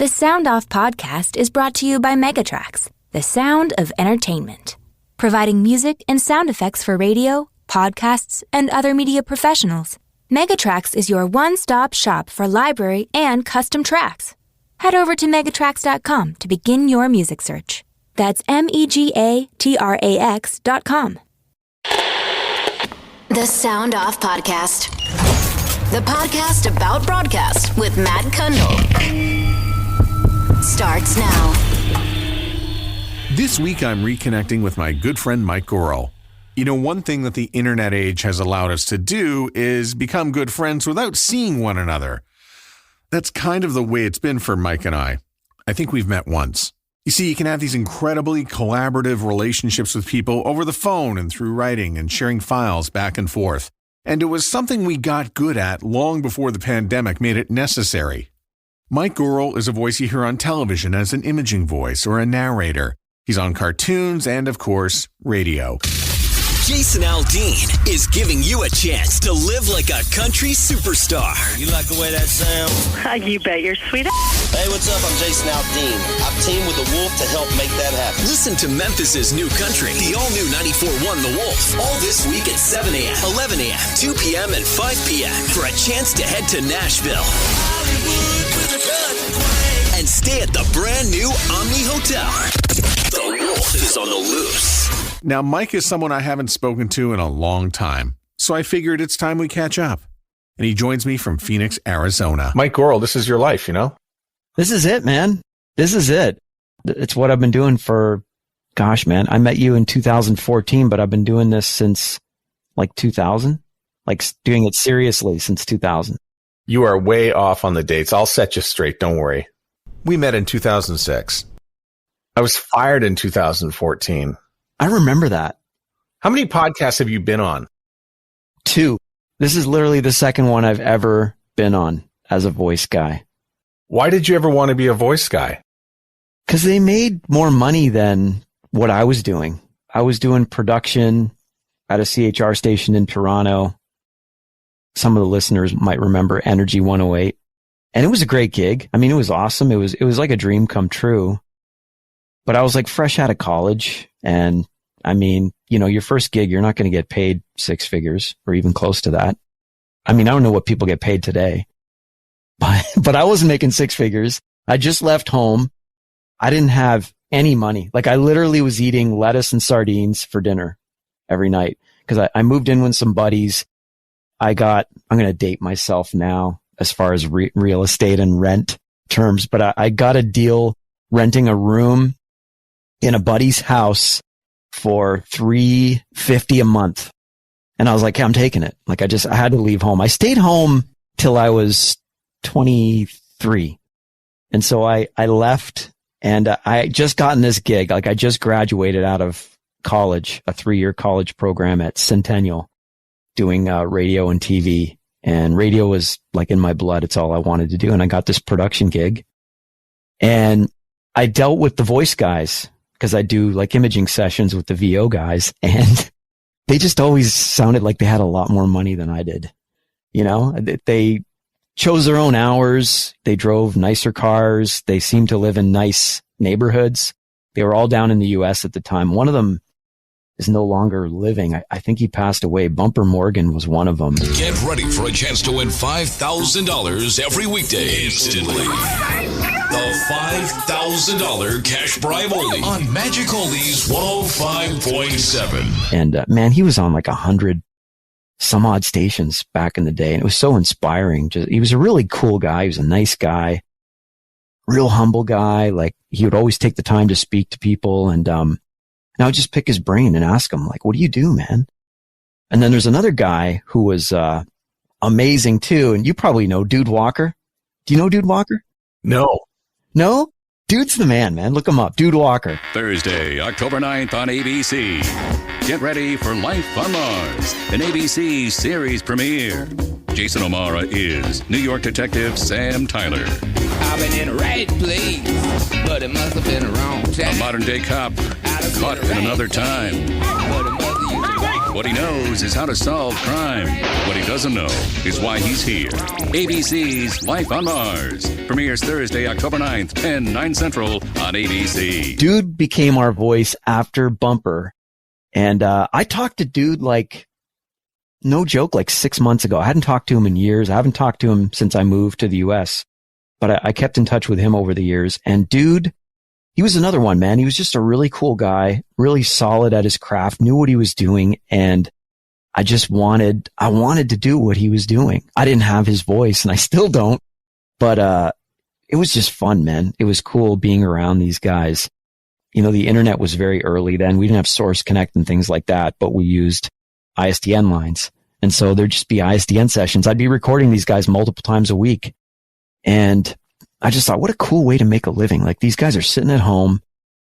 The Sound Off podcast is brought to you by Megatrax, the sound of entertainment, providing music and sound effects for radio, podcasts, and other media professionals. Megatrax is your one-stop shop for library and custom tracks. Head over to Megatrax.com to begin your music search. That's Megatrax.com. The Sound Off Podcast. The podcast about broadcast with Matt Kundle. Starts now. This week I'm reconnecting with my good friend Mike Goral. You know, one thing that the internet age has allowed us to do is become good friends without seeing one another. That's kind of the way it's been for Mike and I. I think we've met once. You see, you can have these incredibly collaborative relationships with people over the phone and through writing and sharing files back and forth. And it was something we got good at long before the pandemic made it necessary. Mike Goral is a voice you hear on television as an imaging voice or a narrator. He's on cartoons and, of course, radio. Jason Aldean is giving you a chance to live like a country superstar. You like the way that sounds? You bet you're sweet. Hey, what's up? I'm Jason Aldean. I've teamed with the Wolf to help make that happen. Listen to Memphis's new country, the all-new 94.1 The Wolf, all this week at 7 a.m., 11 a.m., 2 p.m., and 5 p.m. for a chance to head to Nashville and stay at the brand new Omni Hotel. The Wolf is on the loose. Now, Mike is someone I haven't spoken to in a long time, so I figured it's time we catch up. And he joins me from Phoenix, Arizona. Mike Goral, this is your life, you know? This is it, man. This is it. It's what I've been doing for, gosh, man. I met you in 2014, but I've been doing this since like 2000, like doing it seriously since 2000. You are way off on the dates. I'll set you straight. Don't worry. We met in 2006. I was fired in 2014. I remember that. How many podcasts have you been on? 2. This is literally the second one I've ever been on as a voice guy. Why did you ever want to be a voice guy? Because they made more money than what I was doing. I was doing production at a CHR station in Toronto. Some of the listeners might remember Energy 108. And it was a great gig. I mean, it was awesome. It was like a dream come true. But I was like fresh out of college. And I mean, you know, your first gig, you're not going to get paid 6 figures or even close to that. I mean, I don't know what people get paid today, but I wasn't making 6 figures. I just left home. I didn't have any money. Like I literally was eating lettuce and sardines for dinner every night because I moved in with some buddies. I'm going to date myself now as far as real estate and rent terms, but I got a deal renting a room in a buddy's house for $350 a month. And I was like, hey, I'm taking it. Like I had to leave home. I stayed home till I was 23. And so I left and I just gotten this gig. Like I just graduated out of college, a 3-year college program at Centennial doing radio and TV, and radio was like in my blood. It's all I wanted to do. And I got this production gig and I dealt with the voice guys, because I do like imaging sessions with the VO guys, and they just always sounded like they had a lot more money than I did. You know, they chose their own hours. They drove nicer cars. They seemed to live in nice neighborhoods. They were all down in the US at the time. One of them is no longer living. I think he passed away. Bumper Morgan was one of them. Get ready for a chance to win $5,000 every weekday instantly. The $5,000 cash bribe only on Magic Oldies 105.7. And man, he was on like 100 some odd stations back in the day. And it was so inspiring. He was a really cool guy. He was a nice guy, real humble guy. Like he would always take the time to speak to people. And I would just pick his brain and ask him, like, what do you do, man? And then there's another guy who was amazing too. And you probably know Dude Walker. Do you know Dude Walker? No. No? Dude's the man. Look him up. Dude Walker. Thursday, October 9th on ABC. Get ready for Life on Mars, an ABC series premiere. Jason O'Mara is New York detective Sam Tyler. I've been in the right place, but it must have been the wrong time. A modern-day cop caught in another time. What he knows is how to solve crime. What he doesn't know is why he's here. ABC's Life on Mars premieres Thursday, October 9th, 9 Central on ABC. Dude became our voice after Bumper. And I talked to Dude like, no joke, like 6 months ago. I hadn't talked to him in years. I haven't talked to him since I moved to the U.S. But I kept in touch with him over the years. And Dude, he was another one, man. He was just a really cool guy, really solid at his craft, knew what he was doing. And I wanted to do what he was doing. I didn't have his voice and I still don't, but, it was just fun, man. It was cool being around these guys. You know, the internet was very early then. We didn't have Source Connect and things like that, but we used ISDN lines. And so there'd just be ISDN sessions. I'd be recording these guys multiple times a week. And I just thought, what a cool way to make a living. Like, these guys are sitting at home.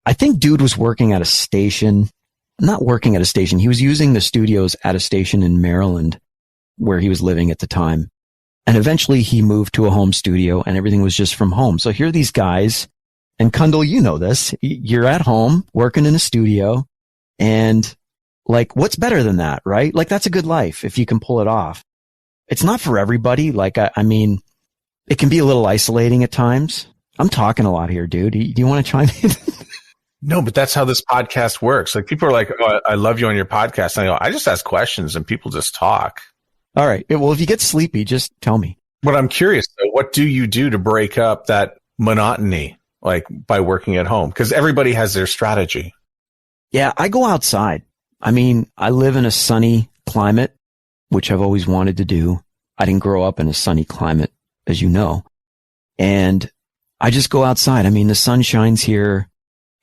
I think Dude was working at a station, not working at a station. He was using the studios at a station in Maryland where he was living at the time. And eventually he moved to a home studio and everything was just from home. So here are these guys, and Kundal, you know this, you're at home working in a studio, and like, what's better than that, right? Like, that's a good life if you can pull it off. It's not for everybody. Like, I mean, it can be a little isolating at times. I'm talking a lot here, dude. Do you want to chime in? No, but that's how this podcast works. Like, people are like, oh, I love you on your podcast. And I go, I just ask questions and people just talk. All right. Well, if you get sleepy, just tell me. But I'm curious, though, what do you do to break up that monotony, like by working at home? Because everybody has their strategy. Yeah, I go outside. I mean, I live in a sunny climate, which I've always wanted to do. I didn't grow up in a sunny climate, as you know. And I just go outside. I mean, the sun shines here.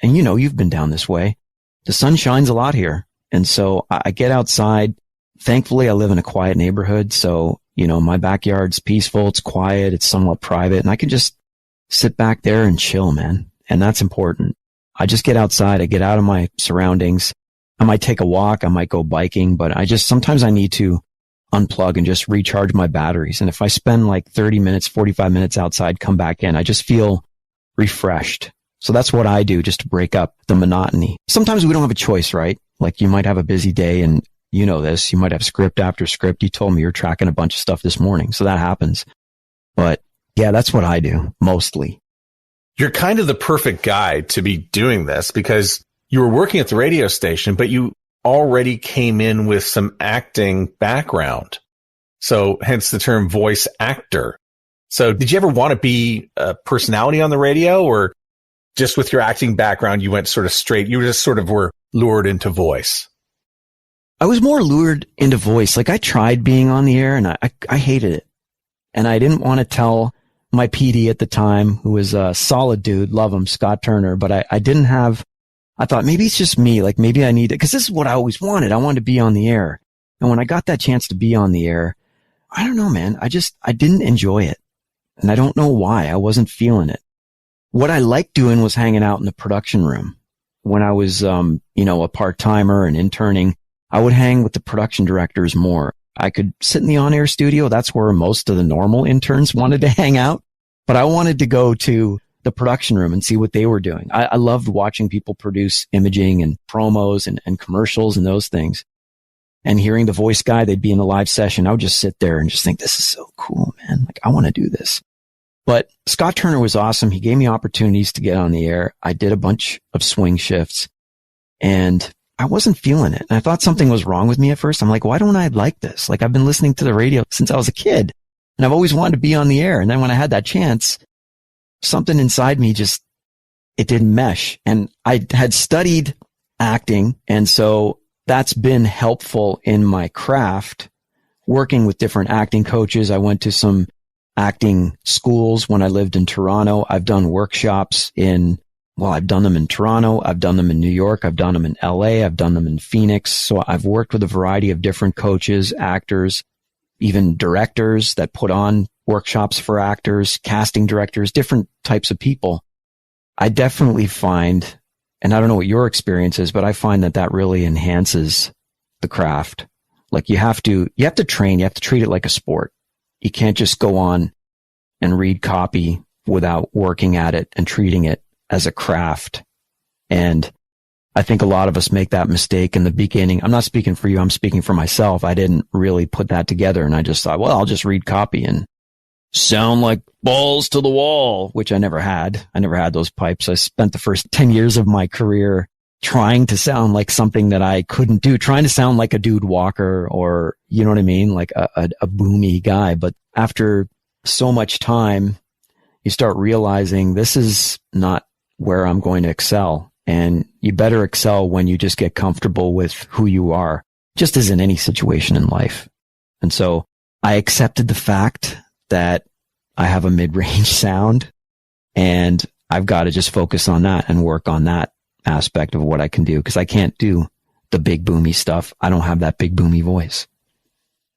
And you know, you've been down this way. The sun shines a lot here. And so I get outside. Thankfully, I live in a quiet neighborhood. So, you know, my backyard's peaceful. It's quiet. It's somewhat private. And I can just sit back there and chill, man. And that's important. I just get outside. I get out of my surroundings. I might take a walk. I might go biking, but sometimes I need to unplug and just recharge my batteries. And if I spend like 30 minutes, 45 minutes outside, come back in, I just feel refreshed. So that's what I do just to break up the monotony. Sometimes we don't have a choice, right? Like, you might have a busy day and you know this, you might have script after script. You told me you're tracking a bunch of stuff this morning. So that happens. But yeah, that's what I do mostly. You're kind of the perfect guy to be doing this because you were working at the radio station, but you already came in with some acting background. So hence the term voice actor. So did you ever want to be a personality on the radio, or just with your acting background, you went sort of straight, you just sort of were lured into voice? I was more lured into voice. Like, I tried being on the air and I hated it. And I didn't want to tell my PD at the time, who was a solid dude, love him, Scot Turner, but I thought maybe it's just me. Like, maybe I need it, because this is what I always wanted. I wanted to be on the air. And when I got that chance to be on the air, I don't know, man. I didn't enjoy it. And I don't know why. I wasn't feeling it. What I liked doing was hanging out in the production room. When I was, a part-timer and interning, I would hang with the production directors more. I could sit in the on-air studio. That's where most of the normal interns wanted to hang out. But I wanted to go to the production room and see what they were doing. I loved watching people produce imaging and promos and commercials and those things. And hearing the voice guy, they'd be in the live session. I would just sit there and just think, this is so cool, man. Like, I want to do this. But Scot Turner was awesome. He gave me opportunities to get on the air. I did a bunch of swing shifts and I wasn't feeling it. And I thought something was wrong with me at first. I'm like, why don't I like this? Like, I've been listening to the radio since I was a kid and I've always wanted to be on the air. And then when I had that chance, something inside me it didn't mesh. And I had studied acting. And so that's been helpful in my craft, working with different acting coaches. I went to some acting schools when I lived in Toronto. I've done workshops I've done them in Toronto. I've done them in New York. I've done them in LA. I've done them in Phoenix. So I've worked with a variety of different coaches, actors, even directors that put on workshops for actors, casting directors, different types of people. I definitely find, and I don't know what your experience is, but I find that really enhances the craft. Like, you have to train, you have to treat it like a sport. You can't just go on and read copy without working at it and treating it as a craft. And I think a lot of us make that mistake in the beginning. I'm not speaking for you. I'm speaking for myself. I didn't really put that together. And I just thought, well, I'll just read copy and sound like balls to the wall, which I never had. I never had those pipes. I spent the first 10 years of my career trying to sound like something that I couldn't do, trying to sound like a Dude Walker or, you know what I mean? Like a boomy guy. But after so much time, you start realizing this is not where I'm going to excel. And you better excel when you just get comfortable with who you are, just as in any situation in life. And so I accepted the fact that I have a mid-range sound and I've got to just focus on that and work on that aspect of what I can do, because I can't do the big boomy stuff. I don't have that big boomy voice.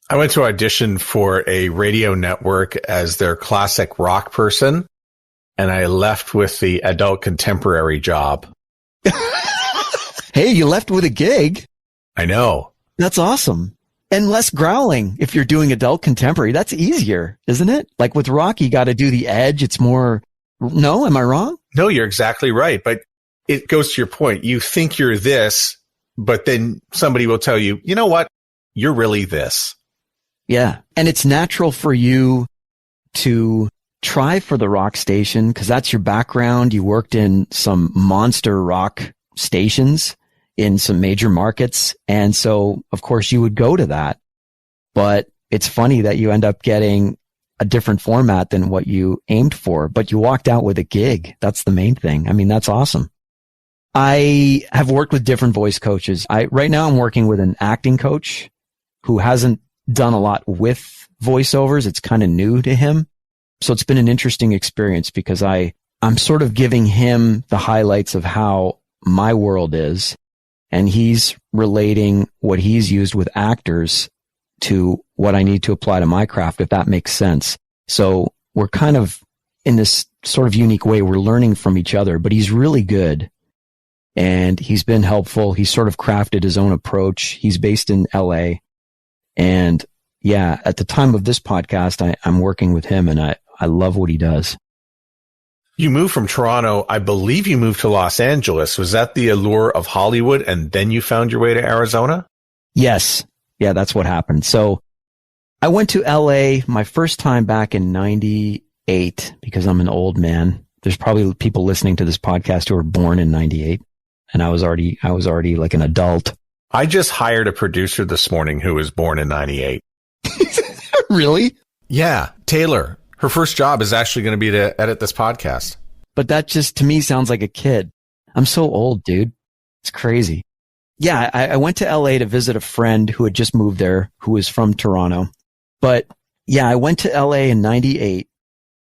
I went to audition for a radio network as their classic rock person, and I left with the adult contemporary job. Hey, you left with a gig. I know. That's awesome. And less growling if you're doing adult contemporary. That's easier, isn't it? Like with rock, you got to do the edge. It's more, no, am I wrong? No, you're exactly right. But it goes to your point. You think you're this, but then somebody will tell you, you know what? You're really this. Yeah. And it's natural for you to try for the rock station because that's your background. You worked in some monster rock stations in some major markets. And so, of course, you would go to that. But it's funny that you end up getting a different format than what you aimed for, but you walked out with a gig. That's the main thing. I mean, that's awesome. I have worked with different voice coaches. Right now I'm working with an acting coach who hasn't done a lot with voiceovers. It's kind of new to him. So it's been an interesting experience because I'm sort of giving him the highlights of how my world is, and he's relating what he's used with actors to what I need to apply to my craft, if that makes sense. So we're kind of in this sort of unique way. We're learning from each other, but he's really good and he's been helpful. He's sort of crafted his own approach. He's based in LA. And yeah, at the time of this podcast, I'm working with him and I love what he does. You moved from Toronto. I believe you moved to Los Angeles. Was that the allure of Hollywood and then you found your way to Arizona? Yes. Yeah, that's what happened. So I went to LA my first time back in 98 because I'm an old man. There's probably people listening to this podcast who were born in 98 and I was already like an adult. I just hired a producer this morning who was born in 98. Really? Yeah. Taylor. Her first job is actually going to be to edit this podcast. But that just to me sounds like a kid. I'm so old, dude. It's crazy. Yeah, I went to LA to visit a friend who had just moved there, who was from Toronto. But yeah, I went to LA in 98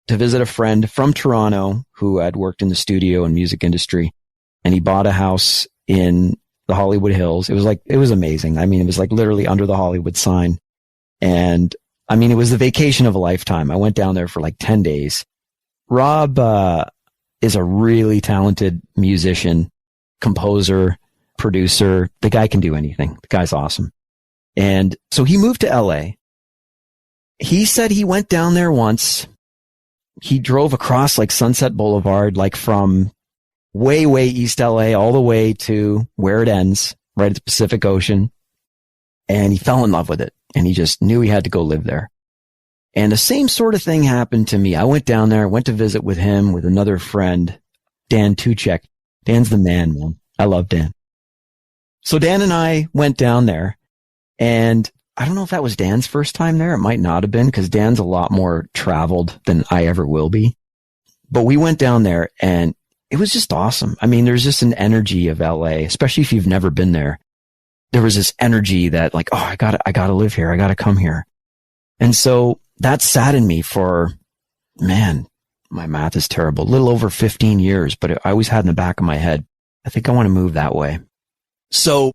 to visit a friend from Toronto who had worked in the studio and music industry. And he bought a house in the Hollywood Hills. It was amazing. I mean, it was like literally under the Hollywood sign. And I mean, it was the vacation of a lifetime. I went down there for like 10 days. Rob is a really talented musician, composer, producer. The guy can do anything. The guy's awesome. And so he moved to LA. He said he went down there once. He drove across like Sunset Boulevard, like from way, way East LA all the way to where it ends, right at the Pacific Ocean. And he fell in love with it. And he just knew he had to go live there. And the same sort of thing happened to me. I went down there, went to visit with him, with another friend, Dan Tuchek. Dan's the man. I love Dan. So Dan and I went down there, and I don't know if that was Dan's first time there. It might not have been because Dan's a lot more traveled than I ever will be. But we went down there and it was just awesome. I mean, there's just an energy of LA, especially if you've never been there. There was this energy that like, oh, I gotta live here. I gotta come here. And so that sat in me for, man, my math is terrible, a little over 15 years, but I always had in the back of my head, I think I want to move that way. So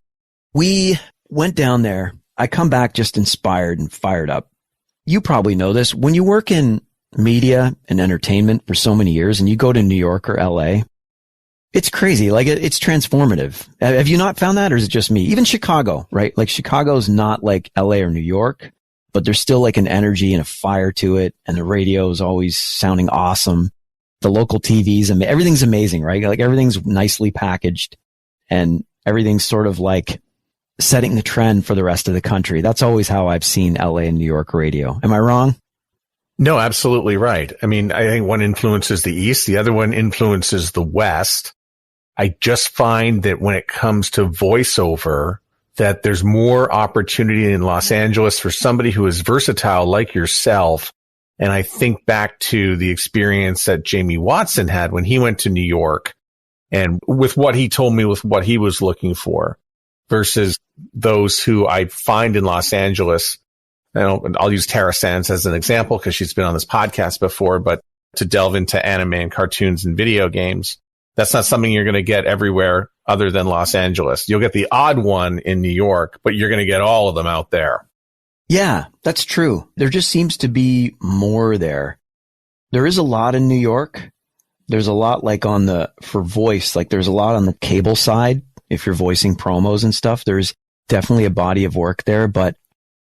we went down there. I come back just inspired and fired up. You probably know this. When you work in media and entertainment for so many years and you go to New York or LA, it's crazy. Like it's transformative. Have you not found that, or is it just me? Even Chicago, right? Like Chicago's not like LA or New York, but there's still like an energy and a fire to it. And the radio is always sounding awesome. The local TVs and everything's amazing, right? Like everything's nicely packaged. and everything's sort of like setting the trend for the rest of the country. That's always how I've seen LA and New York radio. Am I wrong? No, absolutely right. I mean, I think one influences the East, the other one influences the West. I just find that when it comes to voiceover, that there's more opportunity in Los Angeles for somebody who is versatile like yourself. And I think back to the experience that Jamie Watson had when he went to New York, and with what he told me with what he was looking for versus those who I find in Los Angeles. I'll use Tara Sands as an example because she's been on this podcast before, but to delve into anime and cartoons and video games, that's not something you're going to get everywhere other than Los Angeles. You'll get the odd one in New York, but you're going to get all of them out there. Yeah, that's true. There just seems to be more there. There is a lot in New York. There's a lot like for voice, like there's a lot on the cable side. If you're voicing promos and stuff, there's definitely a body of work there, but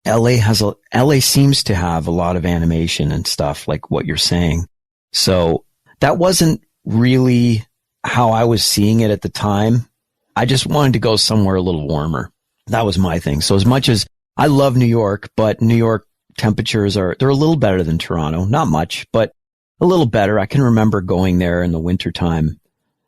LA seems to have a lot of animation and stuff like what you're saying. So that wasn't really how I was seeing it at the time. I just wanted to go somewhere a little warmer. That was my thing. So as much as I love New York, but New York temperatures they're a little better than Toronto. Not much, but a little better. I can remember going there in the wintertime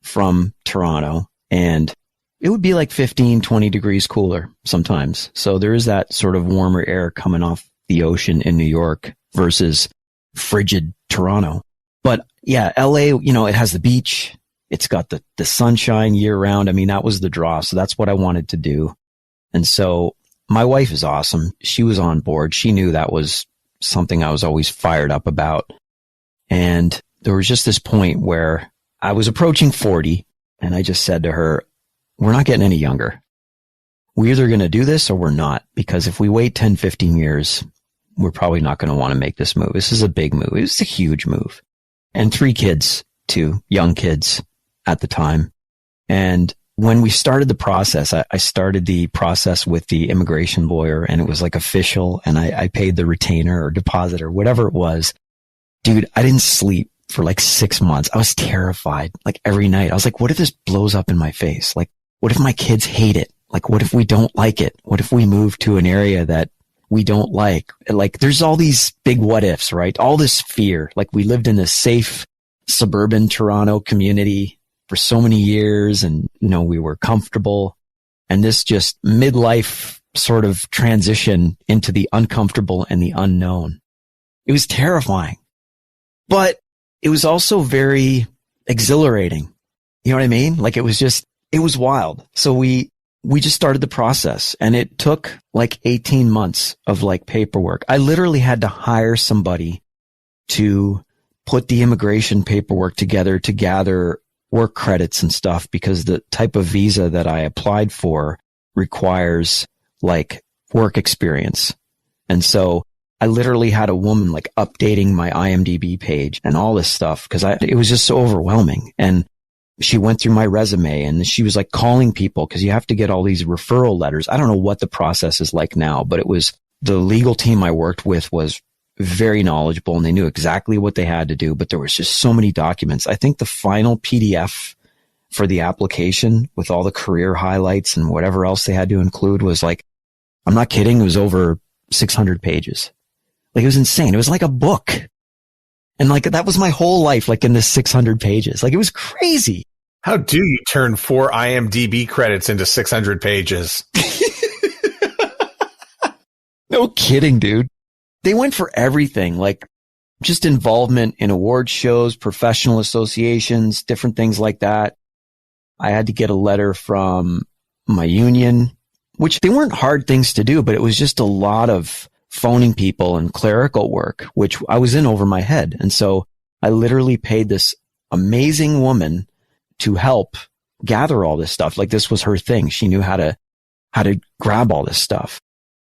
from Toronto, and it would be like 15, 20 degrees cooler sometimes. So there is that sort of warmer air coming off the ocean in New York versus frigid Toronto. But yeah, LA, it has the beach. It's got the sunshine year round. I mean, that was the draw. So that's what I wanted to do. And so my wife is awesome. She was on board. She knew that was something I was always fired up about. And there was just this point where I was approaching 40, and I just said to her, we're not getting any younger. We're either going to do this or we're not, because if we wait 10, 15 years, we're probably not going to want to make this move. This is a big move. It's a huge move. And 3 kids, too, young kids at the time. And when we started the process, I started the process with the immigration lawyer, and it was like official, and I paid the retainer or deposit or whatever it was. Dude, I didn't sleep for like 6 months. I was terrified, like every night. I was like, what if this blows up in my face? Like, what if my kids hate it? Like, what if we don't like it? What if we move to an area that we don't like? Like, there's all these big what ifs, right? All this fear. Like, we lived in this safe suburban Toronto community for so many years, and, we were comfortable. And this just midlife sort of transition into the uncomfortable and the unknown. It was terrifying, but it was also very exhilarating. You know what I mean? Like, it was wild. So we just started the process, and it took like 18 months of like paperwork. I literally had to hire somebody to put the immigration paperwork together to gather work credits and stuff, because the type of visa that I applied for requires like work experience. And so I literally had a woman like updating my IMDb page and all this stuff, because it was just so overwhelming. And she went through my resume, and she was like calling people, because you have to get all these referral letters. I don't know what the process is like now, but it was the legal team I worked with was very knowledgeable, and they knew exactly what they had to do. But there was just so many documents. I think the final PDF for the application with all the career highlights and whatever else they had to include was like, I'm not kidding, it was over 600 pages. Like, it was insane. It was like a book. And like, that was my whole life, like in this 600 pages. Like, it was crazy. How do you turn 4 IMDb credits into 600 pages? No kidding, dude. They went for everything, like just involvement in award shows, professional associations, different things like that. I had to get a letter from my union, which they weren't hard things to do, but it was just a lot of phoning people and clerical work, which I was in over my head. And so I literally paid this amazing woman to help gather all this stuff. Like, this was her thing. She knew how to grab all this stuff.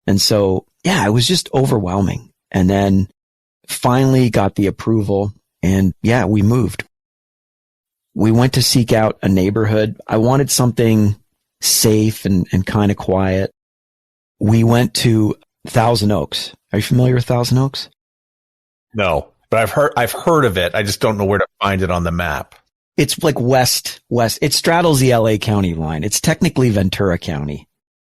And so, yeah, it was just overwhelming. And then finally got the approval, and yeah, we moved. We went to seek out a neighborhood. I wanted something safe and kind of quiet. We went to Thousand Oaks. Are you familiar with Thousand Oaks? No, but I've heard of it. I just don't know where to find it on the map. It's like west. It straddles the LA County line. It's technically Ventura County.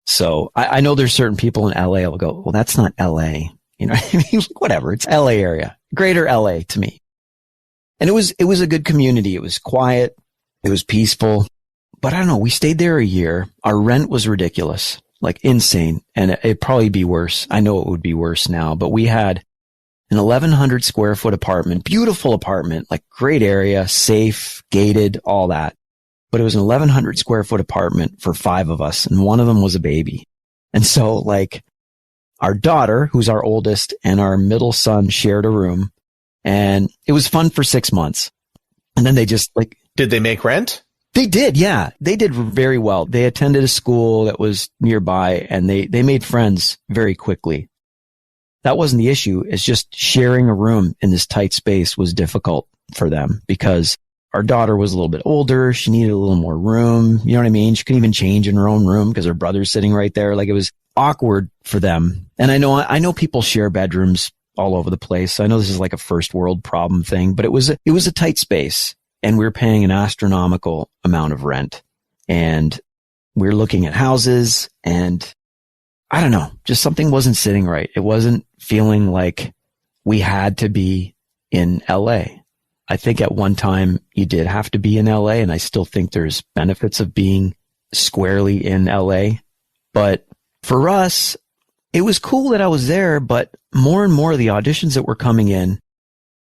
So I know there's certain people in LA will go, well, that's not LA. You know what I mean? Whatever. It's LA area, greater LA to me. And it was a good community. It was quiet. It was peaceful. But I don't know. We stayed there a year. Our rent was ridiculous, like insane. And it'd probably be worse. I know it would be worse now, but we had an 1,100 square foot apartment, beautiful apartment, like great area, safe, gated, all that. But it was an 1,100 square foot apartment for 5 of us. And one of them was a baby. And so like our daughter, who's our oldest, and our middle son shared a room, and it was fun for 6 months. And then they just like, did they make rent? They did. Yeah. They did very well. They attended a school that was nearby, and they made friends very quickly. That wasn't the issue. It's just sharing a room in this tight space was difficult for them because our daughter was a little bit older. She needed a little more room. You know what I mean? She couldn't even change in her own room because her brother's sitting right there. Like, it was awkward for them. And I know people share bedrooms all over the place. I know this is like a first world problem thing, but it was a tight space, and we were paying an astronomical amount of rent, and we were looking at houses, and I don't know, just something wasn't sitting right. It wasn't feeling like we had to be in LA. I think at one time you did have to be in LA, and I still think there's benefits of being squarely in LA. But for us, it was cool that I was there, but more and more of the auditions that were coming in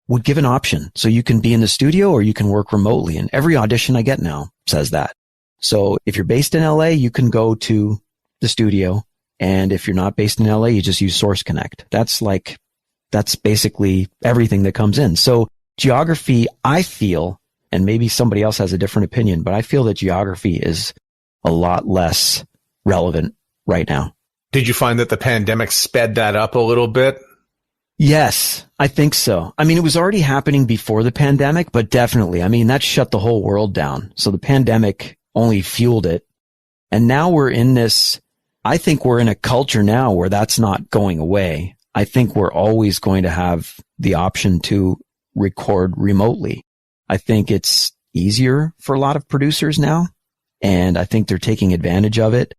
would give an option. So you can be in the studio or you can work remotely. And every audition I get now says that. So if you're based in LA, you can go to the studio. And if you're not based in LA, you just use Source Connect. That's basically everything that comes in. So geography, I feel, and maybe somebody else has a different opinion, but I feel that geography is a lot less relevant right now. Did you find that the pandemic sped that up a little bit? Yes, I think so. I mean, it was already happening before the pandemic, but definitely, I mean, that shut the whole world down. So the pandemic only fueled it. And now I think we're in a culture now where that's not going away. I think we're always going to have the option to record remotely. I think it's easier for a lot of producers now, and I think they're taking advantage of it.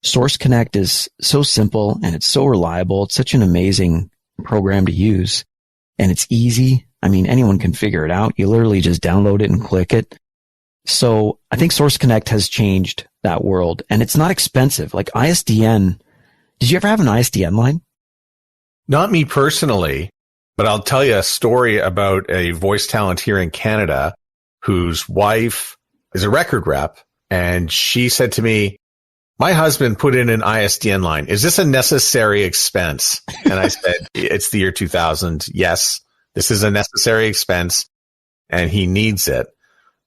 Source Connect is so simple and it's so reliable. It's such an amazing program to use, and it's easy. I mean, anyone can figure it out. You literally just download it and click it. So I think Source Connect has changed that world, and it's not expensive. Like ISDN. Did you ever have an ISDN line? Not me personally, but I'll tell you a story about a voice talent here in Canada whose wife is a record rep, and she said to me, my husband put in an ISDN line. Is this a necessary expense? And I said, it's the year 2000. Yes, this is a necessary expense, and he needs it.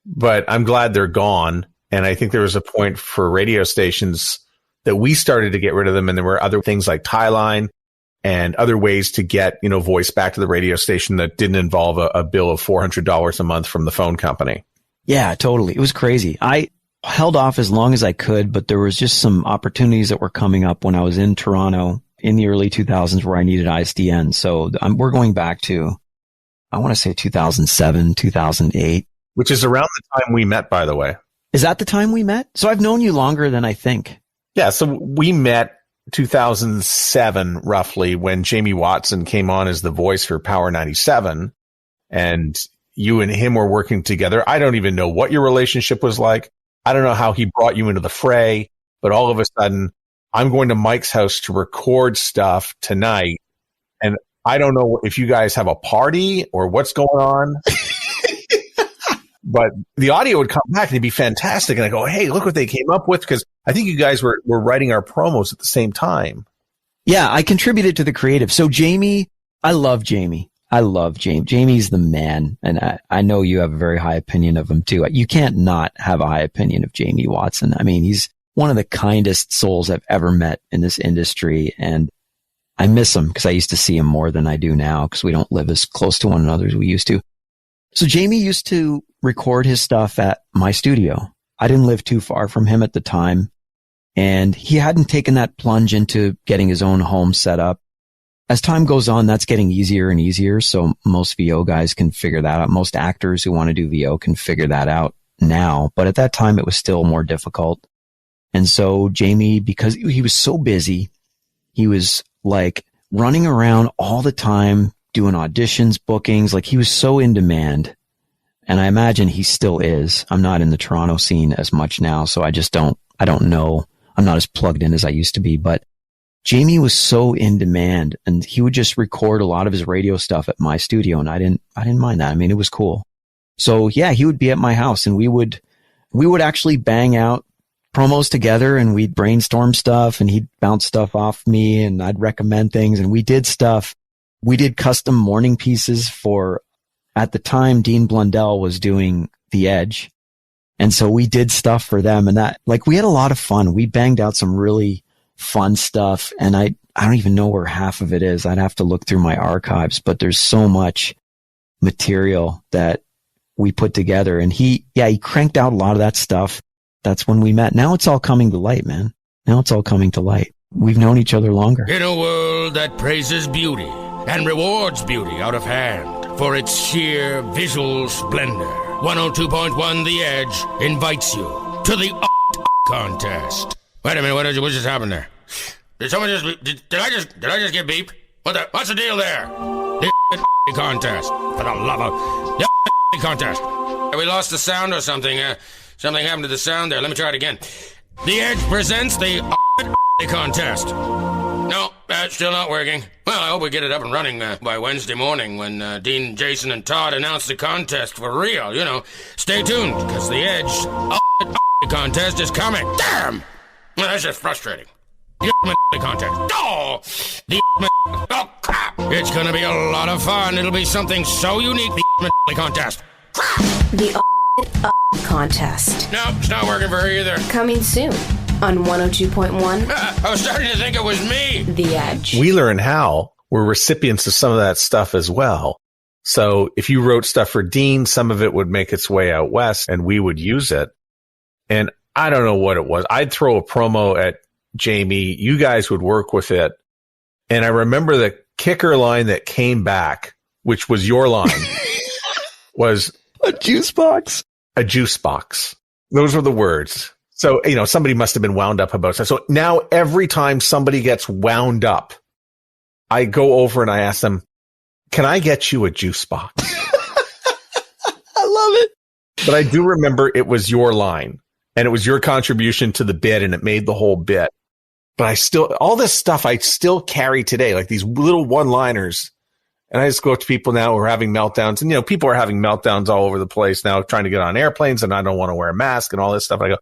But I'm glad they're gone. And I think there was a point for radio stations that we started to get rid of them. And there were other things like Tieline and other ways to get, voice back to the radio station that didn't involve a bill of $400 a month from the phone company. Yeah, totally. It was crazy. I held off as long as I could, but there was just some opportunities that were coming up when I was in Toronto in the early 2000s where I needed ISDN. So we're going back to, I want to say 2007, 2008. Which is around the time we met, by the way. Is that the time we met? So I've known you longer than I think. Yeah, so we met 2007, roughly, when Jamie Watson came on as the voice for Power 97. And you and him were working together. I don't even know what your relationship was like. I don't know how he brought you into the fray, but all of a sudden, I'm going to Mike's house to record stuff tonight. And I don't know if you guys have a party or what's going on. But the audio would come back and it'd be fantastic. And I go, hey, look what they came up with. Because I think you guys were writing our promos at the same time. Yeah, I contributed to the creative. So Jamie, I love Jamie. Jamie's the man. And I know you have a very high opinion of him too. You can't not have a high opinion of Jamie Watson. I mean, he's one of the kindest souls I've ever met in this industry. And I miss him because I used to see him more than I do now because we don't live as close to one another as we used to. So Jamie used to record his stuff at my studio. I didn't live too far from him at the time, and he hadn't taken that plunge into getting his own home set up. as time goes on, that's getting easier and easier. So most VO guys can figure that out. Most actors who want to do VO can figure that out now. But at that time, it was still more difficult. And so Jamie, because he was so busy, he was like running around all the time, doing auditions, bookings. Like he was so in demand. And I imagine he still is. I'm not in the Toronto scene as much now, so I don't know. I'm not as plugged in as I used to be, but Jamie was so in demand, and he would just record a lot of his radio stuff at my studio, and I didn't mind that. I mean, it was cool. So yeah, he would be at my house, and we would actually bang out promos together, and we'd brainstorm stuff, and he'd bounce stuff off me, and I'd recommend things, and we did stuff. We did custom morning pieces for, at the time, Dean Blundell was doing The Edge. And so we did stuff for them, and that, like, we had a lot of fun. We banged out some really fun stuff, and I don't even know where half of it is. I'd have to look through my archives, but there's so much material that we put together, and he cranked out a lot of that stuff. That's when we met. Now it's all coming to light, man. Now it's all coming to light. We've known each other longer. In a world that praises beauty and rewards beauty out of hand for its sheer visual splendor, 102.1 The Edge invites you to the contest. Wait a minute, what just happened there? Did someone did I just get beep? What's the deal there? The contest. For the love of the contest. We lost the sound or something. Something happened to the sound there. Let me try it again. The Edge presents the contest. No, that's still not working. Well, I hope we get it up and running by Wednesday morning when Dean, Jason, and Todd announce the contest for real. You know, stay tuned, because the Edge contest is coming. Damn! Well, that's just frustrating. The contest. Oh! Oh, crap! It's gonna be a lot of fun. It'll be something so unique, the contest. The contest. No, it's not working for her either. Coming soon on 102.1. I was starting to think it was me. The Edge. Wheeler and Hal were recipients of some of that stuff as well. So if you wrote stuff for Dean, some of it would make its way out west and we would use it. And I don't know what it was. I'd throw a promo at Jamie. You guys would work with it. And I remember the kicker line that came back, which was your line, was a juice box. A juice box. Those were the words. So, you know, somebody must have been wound up about that. So now every time somebody gets wound up, I go over and I ask them, can I get you a juice box? I love it. But I do remember it was your line and it was your contribution to the bit and it made the whole bit. But all this stuff I still carry today, like these little one-liners. And I just go up to people now who are having meltdowns. And, you know, people are having meltdowns all over the place now, trying to get on airplanes, and I don't want to wear a mask and all this stuff. I go,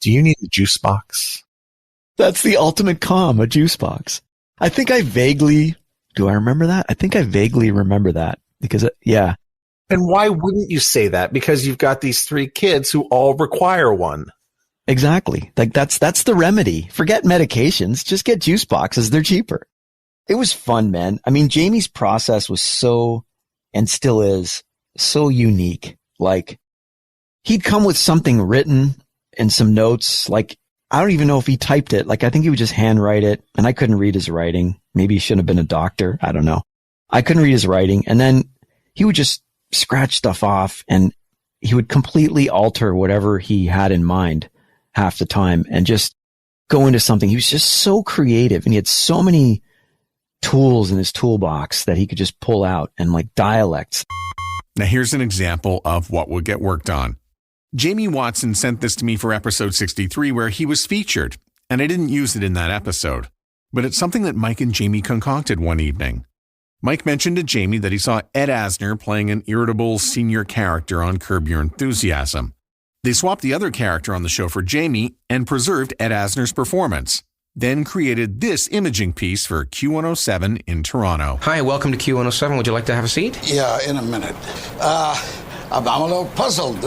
do you need a juice box? That's the ultimate calm, a juice box. I think I vaguely, do I remember that? I think I vaguely remember that because, yeah. And why wouldn't you say that? Because you've got these 3 kids who all require one. Exactly. Like that's the remedy. Forget medications. Just get juice boxes. They're cheaper. It was fun, man. I mean, Jamie's process was so, and still is, so unique. Like, he'd come with something written and some notes. Like, I don't even know if he typed it. Like, I think he would just handwrite it, and I couldn't read his writing. Maybe he shouldn't have been a doctor. I don't know. I couldn't read his writing. And then he would just scratch stuff off, and he would completely alter whatever he had in mind half the time and just go into something. He was just so creative, and he had so many tools in his toolbox that he could just pull out, and like dialects. Now here's an example of what would get worked on. Jamie Watson sent this to me for episode 63 where he was featured, and I didn't use it in that episode. But it's something that Mike and Jamie concocted one evening. Mike mentioned to Jamie that he saw Ed Asner playing an irritable senior character on Curb Your Enthusiasm. They swapped the other character on the show for Jamie and preserved Ed Asner's performance. Then created this imaging piece for Q107 in Toronto. Hi, welcome to Q107. Would you like to have a seat? Yeah, in a minute. I'm a little puzzled.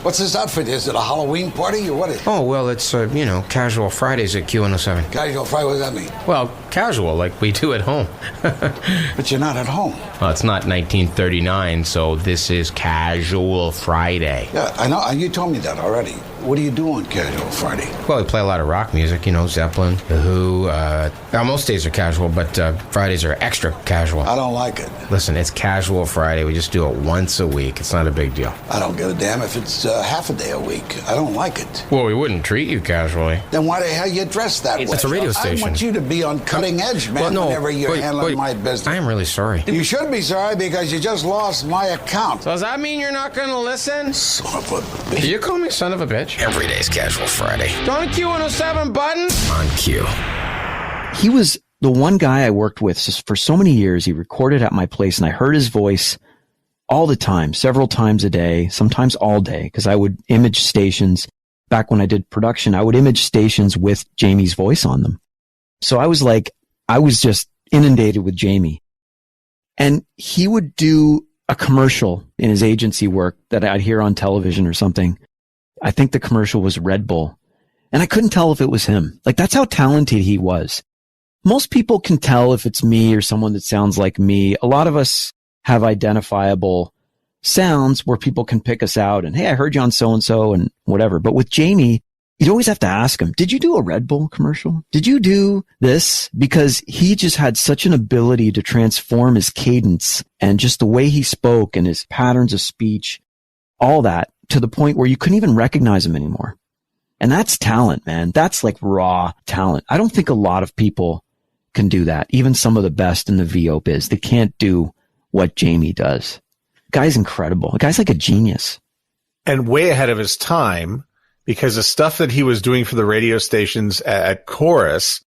What's this outfit? Is it a Halloween party or what is it? Oh, well, it's, casual Fridays at Q107. Casual Friday, what does that mean? Well, casual, like we do at home. But you're not at home. Well, it's not 1939, so this is Casual Friday. Yeah, I know. You told me that already. What do you do on Casual Friday? Well, we play a lot of rock music, Zeppelin, The Who. Most days are casual, but Fridays are extra casual. I don't like it. Listen, it's Casual Friday. We just do it once a week. It's not a big deal. I don't give a damn if it's half a day a week. I don't like it. Well, we wouldn't treat you casually. Then why the hell you dress that way? It's a radio station. I want you to be on cutting edge, man, whenever you're handling my business. I am really sorry. You should be sorry because you just lost my account. So does that mean you're not going to listen? Son of a bitch. You call me son of a bitch? Every day's Casual Friday. On Q107 button. On Q. He was the one guy I worked with for so many years. He recorded at my place, and I heard his voice all the time, several times a day, sometimes all day, because I would image stations. Back when I did production, I would image stations with Jamie's voice on them. So I was just inundated with Jamie. And he would do a commercial in his agency work that I'd hear on television or something. I think the commercial was Red Bull. And I couldn't tell if it was him. Like, that's how talented he was. Most people can tell if it's me or someone that sounds like me. A lot of us have identifiable sounds where people can pick us out and, hey, I heard you on so-and-so and whatever. But with Jamie, you'd always have to ask him, did you do a Red Bull commercial? Did you do this? Because he just had such an ability to transform his cadence and just the way he spoke and his patterns of speech, all that, to the point where you couldn't even recognize him anymore. And that's talent, man. That's like raw talent. I don't think a lot of people can do that. Even some of the best in the VO biz, they can't do what Jamie does. Guy's incredible. The guy's like a genius. And way ahead of his time, because the stuff that he was doing for the radio stations at Chorus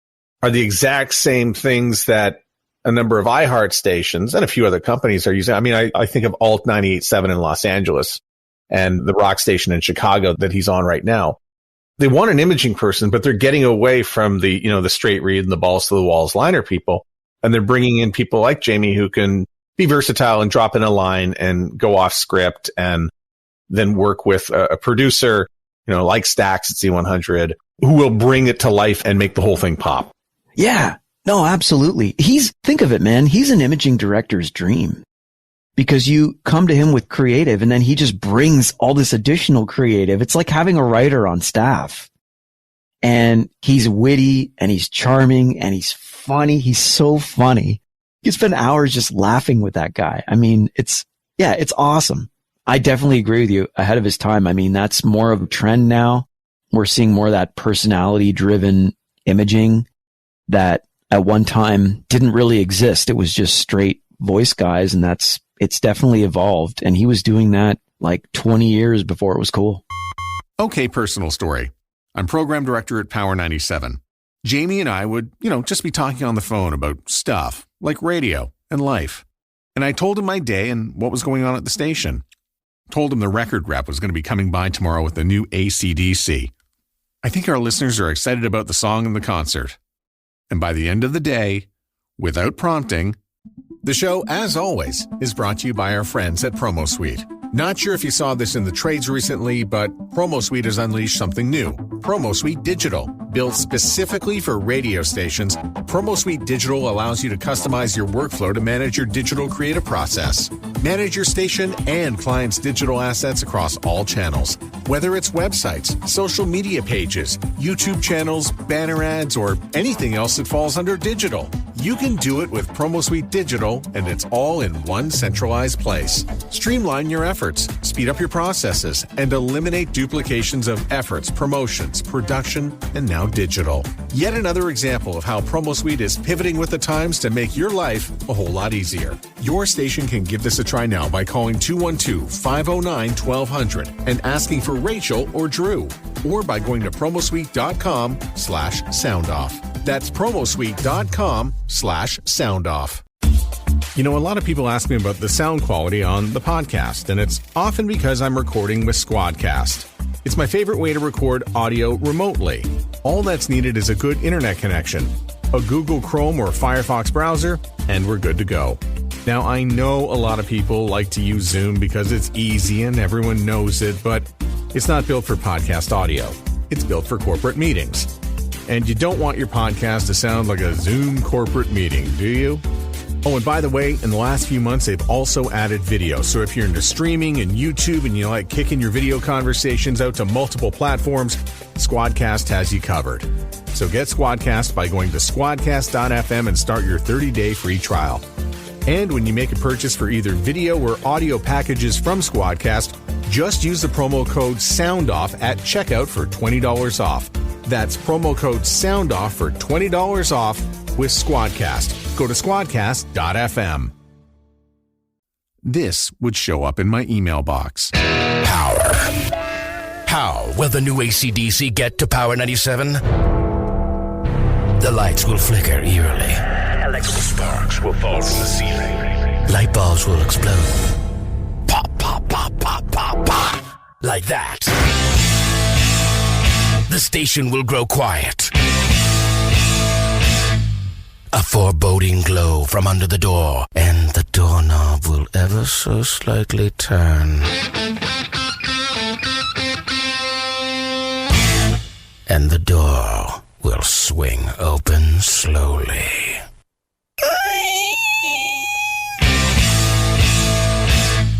are the exact same things that a number of iHeart stations and a few other companies are using. I mean, I think of Alt 98.7 in Los Angeles and the rock station in Chicago that he's on right now. They want an imaging person, but they're getting away from the straight read and the balls to the walls liner people. And they're bringing in people like Jamie who can be versatile and drop in a line and go off script and then work with a producer, like Stax at Z100, who will bring it to life and make the whole thing pop. Yeah, no, absolutely. Think of it, man. He's an imaging director's dream. Because you come to him with creative and then he just brings all this additional creative. It's like having a writer on staff. And he's witty and he's charming and he's funny. He's so funny. You spend hours just laughing with that guy. I mean, it's awesome. I definitely agree with you. Ahead of his time. I mean, that's more of a trend now. We're seeing more of that personality driven imaging that at one time didn't really exist. It was just straight voice guys, and it's definitely evolved. And he was doing that like 20 years before it was cool. Okay, personal story. I'm program director at Power 97. Jamie and I would, just be talking on the phone about stuff like radio and life. And I told him my day and what was going on at the station. Told him the record rep was going to be coming by tomorrow with the new AC/DC. I think our listeners are excited about the song and the concert. And by the end of the day, without prompting, the show, as always, is brought to you by our friends at Promo Suite. Not sure if you saw this in the trades recently, but Promo Suite has unleashed something new. Promo Suite Digital. Built specifically for radio stations, Promo Suite Digital allows you to customize your workflow to manage your digital creative process. Manage your station and clients' digital assets across all channels. Whether it's websites, social media pages, YouTube channels, banner ads, or anything else that falls under digital. You can do it with Promo Suite Digital, and it's all in one centralized place. Streamline your efforts, speed up your processes, and eliminate duplications of efforts, promotions, production, and now digital. Yet another example of how Promo Suite is pivoting with the times to make your life a whole lot easier. Your station can give this a try now by calling 212-509-1200 and asking for Rachel or Drew, or by going to promosuite.com/soundoff. That's promosuite.com/soundoff. A lot of people ask me about the sound quality on the podcast, and it's often because I'm recording with Squadcast. It's my favorite way to record audio remotely. All that's needed is a good internet connection, a Google Chrome or Firefox browser, and we're good to go. Now, I know a lot of people like to use Zoom because it's easy and everyone knows it, but it's not built for podcast audio. It's built for corporate meetings. And you don't want your podcast to sound like a Zoom corporate meeting, do you? Oh, and by the way, in the last few months, they've also added video. So if you're into streaming and YouTube and you like kicking your video conversations out to multiple platforms, Squadcast has you covered. So get Squadcast by going to squadcast.fm and start your 30-day free trial. And when you make a purchase for either video or audio packages from Squadcast, just use the promo code SOUNDOFF at checkout for $20 off. That's promo code SOUNDOFF for $20 off with Squadcast. Go to squadcast.fm. This would show up in my email box. Power. How will the new AC/DC get to Power 97? The lights will flicker eerily. Electrical sparks will fall from the ceiling. Light bulbs will explode. Pop, pop, pop, pop, pop, pop. Like that. The station will grow quiet. A foreboding glow from under the door, and the doorknob will ever so slightly turn. And the door will swing open slowly.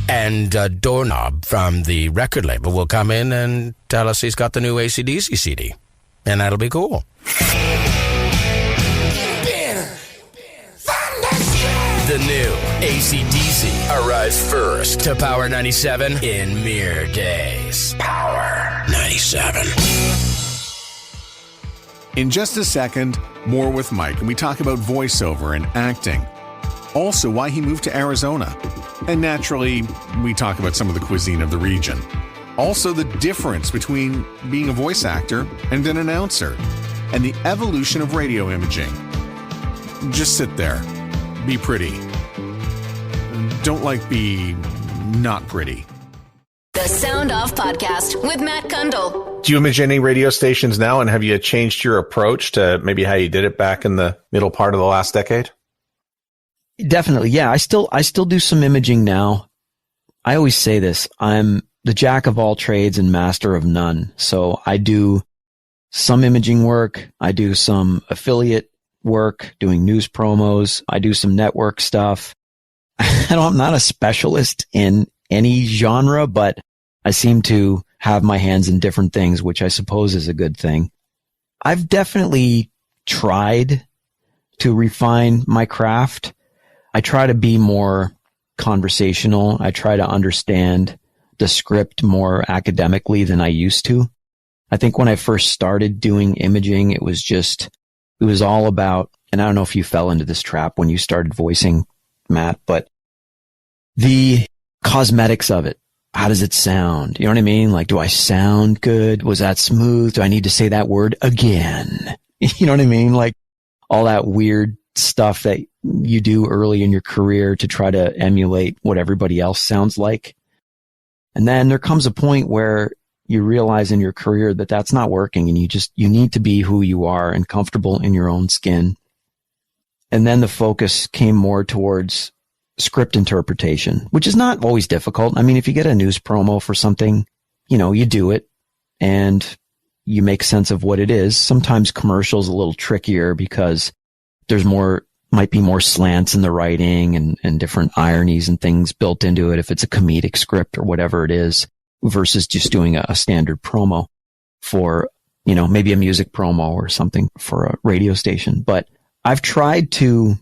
And a doorknob from the record label will come in and tell us he's got the new AC/DC CD. And that'll be cool. The new AC/DC arrives first to Power 97 in mere days. Power 97. In just a second, more with Mike, and we talk about voiceover and acting. Also, why he moved to Arizona. And naturally, we talk about some of the cuisine of the region. Also, the difference between being a voice actor and an announcer, and the evolution of radio imaging. Just sit there. Be pretty. Don't be not pretty. The Sound Off Podcast with Matt Kundle. Do you image any radio stations now, and have you changed your approach to maybe how you did it back in the middle part of the last decade? Definitely. Yeah. I still do some imaging now. I always say this, I'm the jack of all trades and master of none. So I do some imaging work. I do some affiliate work, doing news promos. I do some network stuff. I'm not a specialist in any genre, but I seem to have my hands in different things, which I suppose is a good thing. I've definitely tried to refine my craft. I try to be more conversational. I try to understand the script more academically than I used to. I think when I first started doing imaging, it was all about, and I don't know if you fell into this trap when you started voicing, Matt, but the cosmetics of it. How does it sound? You know what I mean? Do I sound good? Was that smooth? Do I need to say that word again? You know what I mean? All that weird stuff that you do early in your career to try to emulate what everybody else sounds like. And then there comes a point where you realize in your career that that's not working, and you need to be who you are and comfortable in your own skin. And then the focus came more towards script interpretation, which is not always difficult. I mean, if you get a news promo for something, you do it and you make sense of what it is. Sometimes commercials a little trickier because might be more slants in the writing and different ironies and things built into it if it's a comedic script or whatever it is, versus just doing a standard promo for, maybe a music promo or something for a radio station. But I've tried to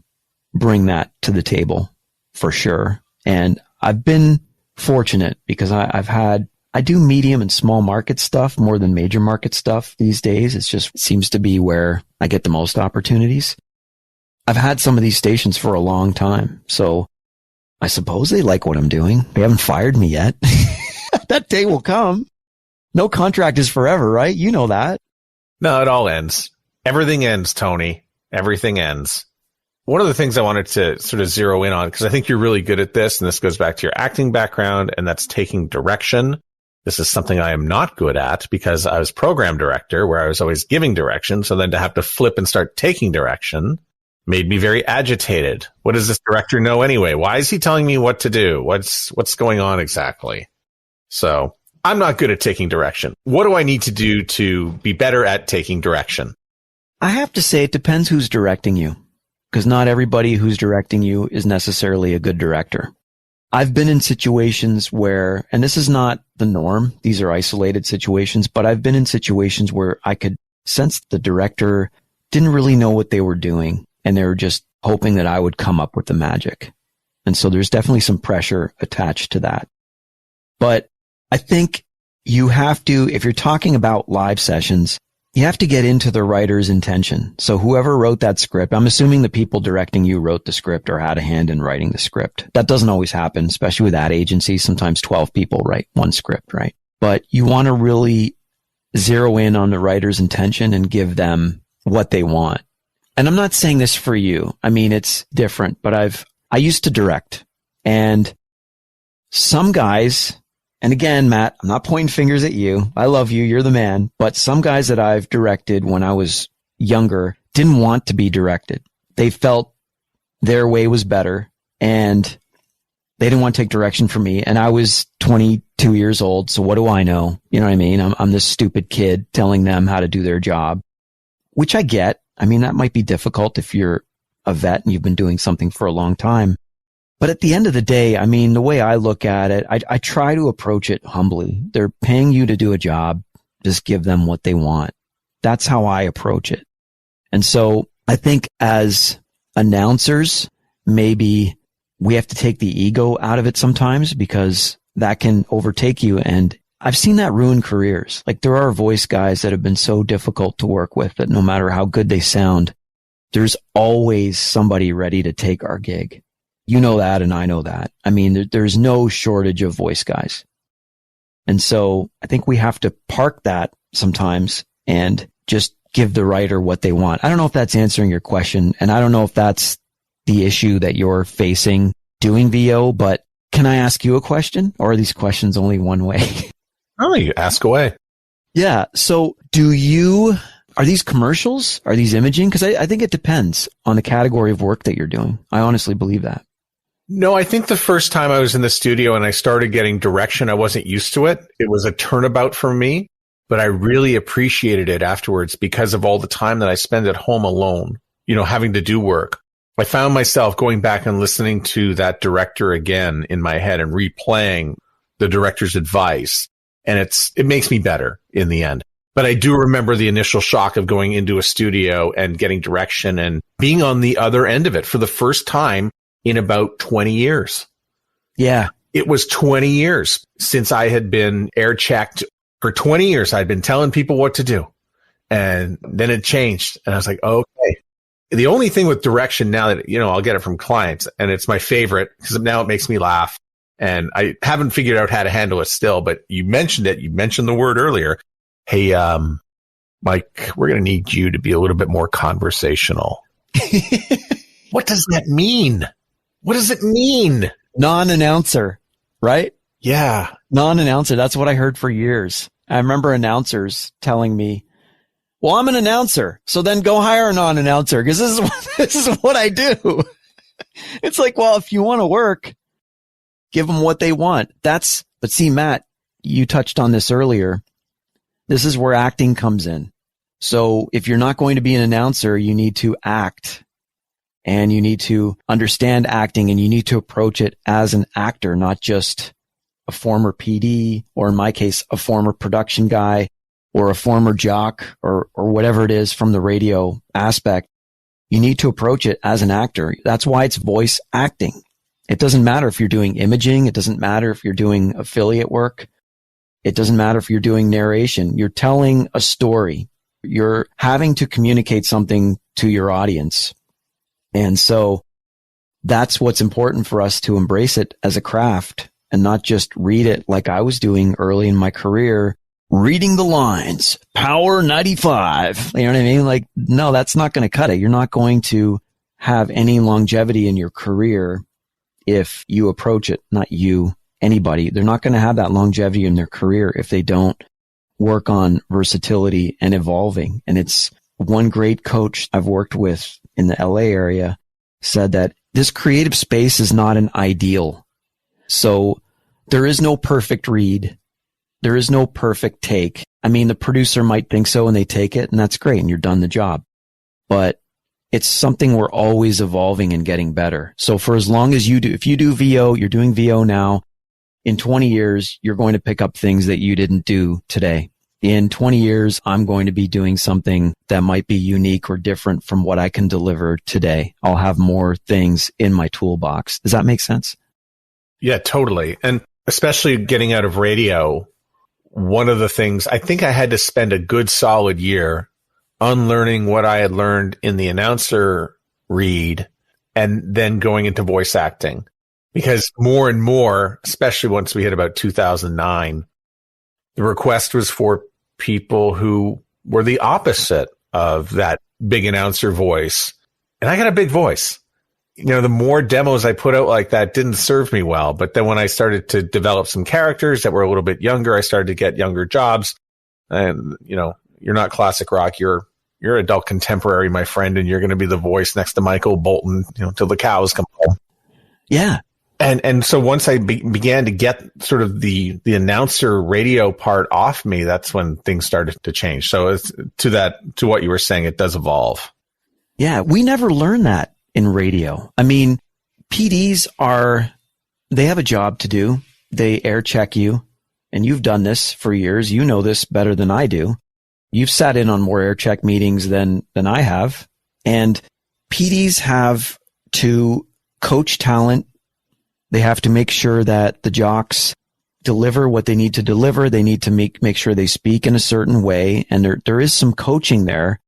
bring that to the table for sure. And I've been fortunate because I do medium and small market stuff more than major market stuff these days. It seems to be where I get the most opportunities. I've had some of these stations for a long time, so I suppose they like what I'm doing. They haven't fired me yet. That day will come. No contract is forever, right? You know that. No, it all ends. Everything ends, Tony. Everything ends. One of the things I wanted to sort of zero in on, because I think you're really good at this, and this goes back to your acting background, and that's taking direction. This is something I am not good at because I was program director where I was always giving direction. So then to have to flip and start taking direction made me very agitated. What does this director know anyway? Why is he telling me what to do? What's going on exactly? So I'm not good at taking direction. What do I need to do to be better at taking direction? I have to say it depends who's directing you, because not everybody who's directing you is necessarily a good director. I've been in situations where, and this is not the norm, these are isolated situations, but I've been in situations where I could sense the director didn't really know what they were doing, and they were just hoping that I would come up with the magic. And so there's definitely some pressure attached to that. But I think you have to, if you're talking about live sessions, you have to get into the writer's intention. So whoever wrote that script, I'm assuming the people directing you wrote the script or had a hand in writing the script. That doesn't always happen, especially with ad agencies. Sometimes 12 people write one script, right? But you want to really zero in on the writer's intention and give them what they want. And I'm not saying this for you. I mean, it's different, but I used to direct, and some guys, and again, Matt, I'm not pointing fingers at you. I love you. You're the man. But some guys that I've directed when I was younger didn't want to be directed. They felt their way was better, and they didn't want to take direction from me. And I was 22 years old. So what do I know? You know what I mean? I'm this stupid kid telling them how to do their job, which I get. I mean, that might be difficult if you're a vet and you've been doing something for a long time. But at the end of the day, I mean, the way I look at it, I try to approach it humbly. They're paying you to do a job. Just give them what they want. That's how I approach it. And so I think as announcers, maybe we have to take the ego out of it sometimes, because that can overtake you. And I've seen that ruin careers. Like, there are voice guys that have been so difficult to work with that no matter how good they sound, there's always somebody ready to take our gig. You know that, and I know that. I mean, there's no shortage of voice guys. And so I think we have to park that sometimes and just give the writer what they want. I don't know if that's answering your question, and I don't know if that's the issue that you're facing doing VO, but can I ask you a question, or are these questions only one way? Oh, you ask away. Yeah. So are these commercials? Are these imaging? Because I think it depends on the category of work that you're doing. I honestly believe that. No, I think the first time I was in the studio and I started getting direction, I wasn't used to it. It was a turnabout for me, but I really appreciated it afterwards because of all the time that I spend at home alone, having to do work. I found myself going back and listening to that director again in my head and replaying the director's advice. And it makes me better in the end. But I do remember the initial shock of going into a studio and getting direction and being on the other end of it for the first time in about 20 years. Yeah. It was 20 years since I had been air checked. For 20 years, I'd been telling people what to do. And then it changed. And I was like, okay. The only thing with direction now that, I'll get it from clients, and it's my favorite because now it makes me laugh. And I haven't figured out how to handle it still, but you mentioned it. You mentioned the word earlier. Hey, Mike, we're going to need you to be a little bit more conversational. What does that mean? What does it mean? Non-announcer, right? Yeah. Non-announcer. That's what I heard for years. I remember announcers telling me, well, I'm an announcer, so then go hire a non-announcer because this is what I do. It's like, well, if you want to work, give them what they want. But see, Matt, you touched on this earlier. This is where acting comes in. So if you're not going to be an announcer, you need to act. And you need to understand acting, and you need to approach it as an actor, not just a former PD, or in my case, a former production guy, or a former jock, or whatever it is from the radio aspect. You need to approach it as an actor. That's why it's voice acting. It doesn't matter if you're doing imaging. It doesn't matter if you're doing affiliate work. It doesn't matter if you're doing narration. You're telling a story. You're having to communicate something to your audience. And so that's what's important for us, to embrace it as a craft and not just read it like I was doing early in my career, reading the lines, Power 95. You know what I mean? Like, no, that's not going to cut it. You're not going to have any longevity in your career if you approach it, not you, anybody. They're not going to have that longevity in their career if they don't work on versatility and evolving. And it's one great coach I've worked with in the LA area said that this creative space is not an ideal. So there is no perfect read. There is no perfect take. I mean, the producer might think so and they take it, and that's great, and you're done the job. but it's something we're always evolving and getting better. So for as long as you do, if you do VO, you're doing VO now, in 20 years, you're going to pick up things that you didn't do today. In 20 years, I'm going to be doing something that might be unique or different from what I can deliver today. I'll have more things in my toolbox. Does that make sense? Yeah, totally. And especially getting out of radio, one of the things, I think I had to spend a good solid year unlearning what I had learned in the announcer read and then going into voice acting. Because more and more, especially once we hit about 2009, the request was for people who were the opposite of that big announcer voice. And I got a big voice. You know, the more demos I put out like that didn't serve me well. But then when I started to develop some characters that were a little bit younger, I started to get younger jobs. And, you know, you're not classic rock. You're adult contemporary, my friend, and you're going to be the voice next to Michael Bolton, you know, till the cows come home. Yeah. And so once I began to get sort of the announcer radio part off me, that's when things started to change. So it's, to what you were saying, it does evolve. Yeah. We never learned that in radio. I mean, PDs they have a job to do. They air check you, and you've done this for years. You know this better than I do. You've sat in on more air check meetings than I have. And PDs have to coach talent. They have to make sure that the jocks deliver what they need to deliver. They need to make sure they speak in a certain way. And there is some coaching there,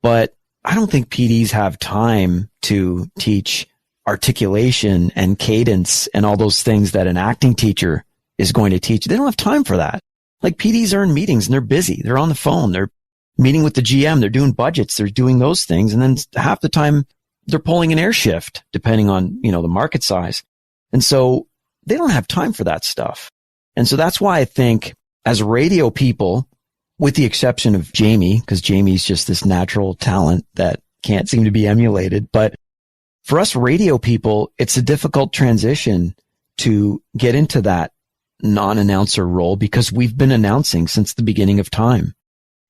but I don't think PDs have time to teach articulation and cadence and all those things that an acting teacher is going to teach. They don't have time for that. Like, PDs are in meetings and they're busy. They're on the phone. They're meeting with the GM. They're doing budgets. They're doing those things. And then half the time they're pulling an air shift, depending on, you know, the market size. And so they don't have time for that stuff. And so that's why I think as radio people, with the exception of Jamie, because Jamie's just this natural talent that can't seem to be emulated. But for us radio people, it's a difficult transition to get into that non-announcer role because we've been announcing since the beginning of time.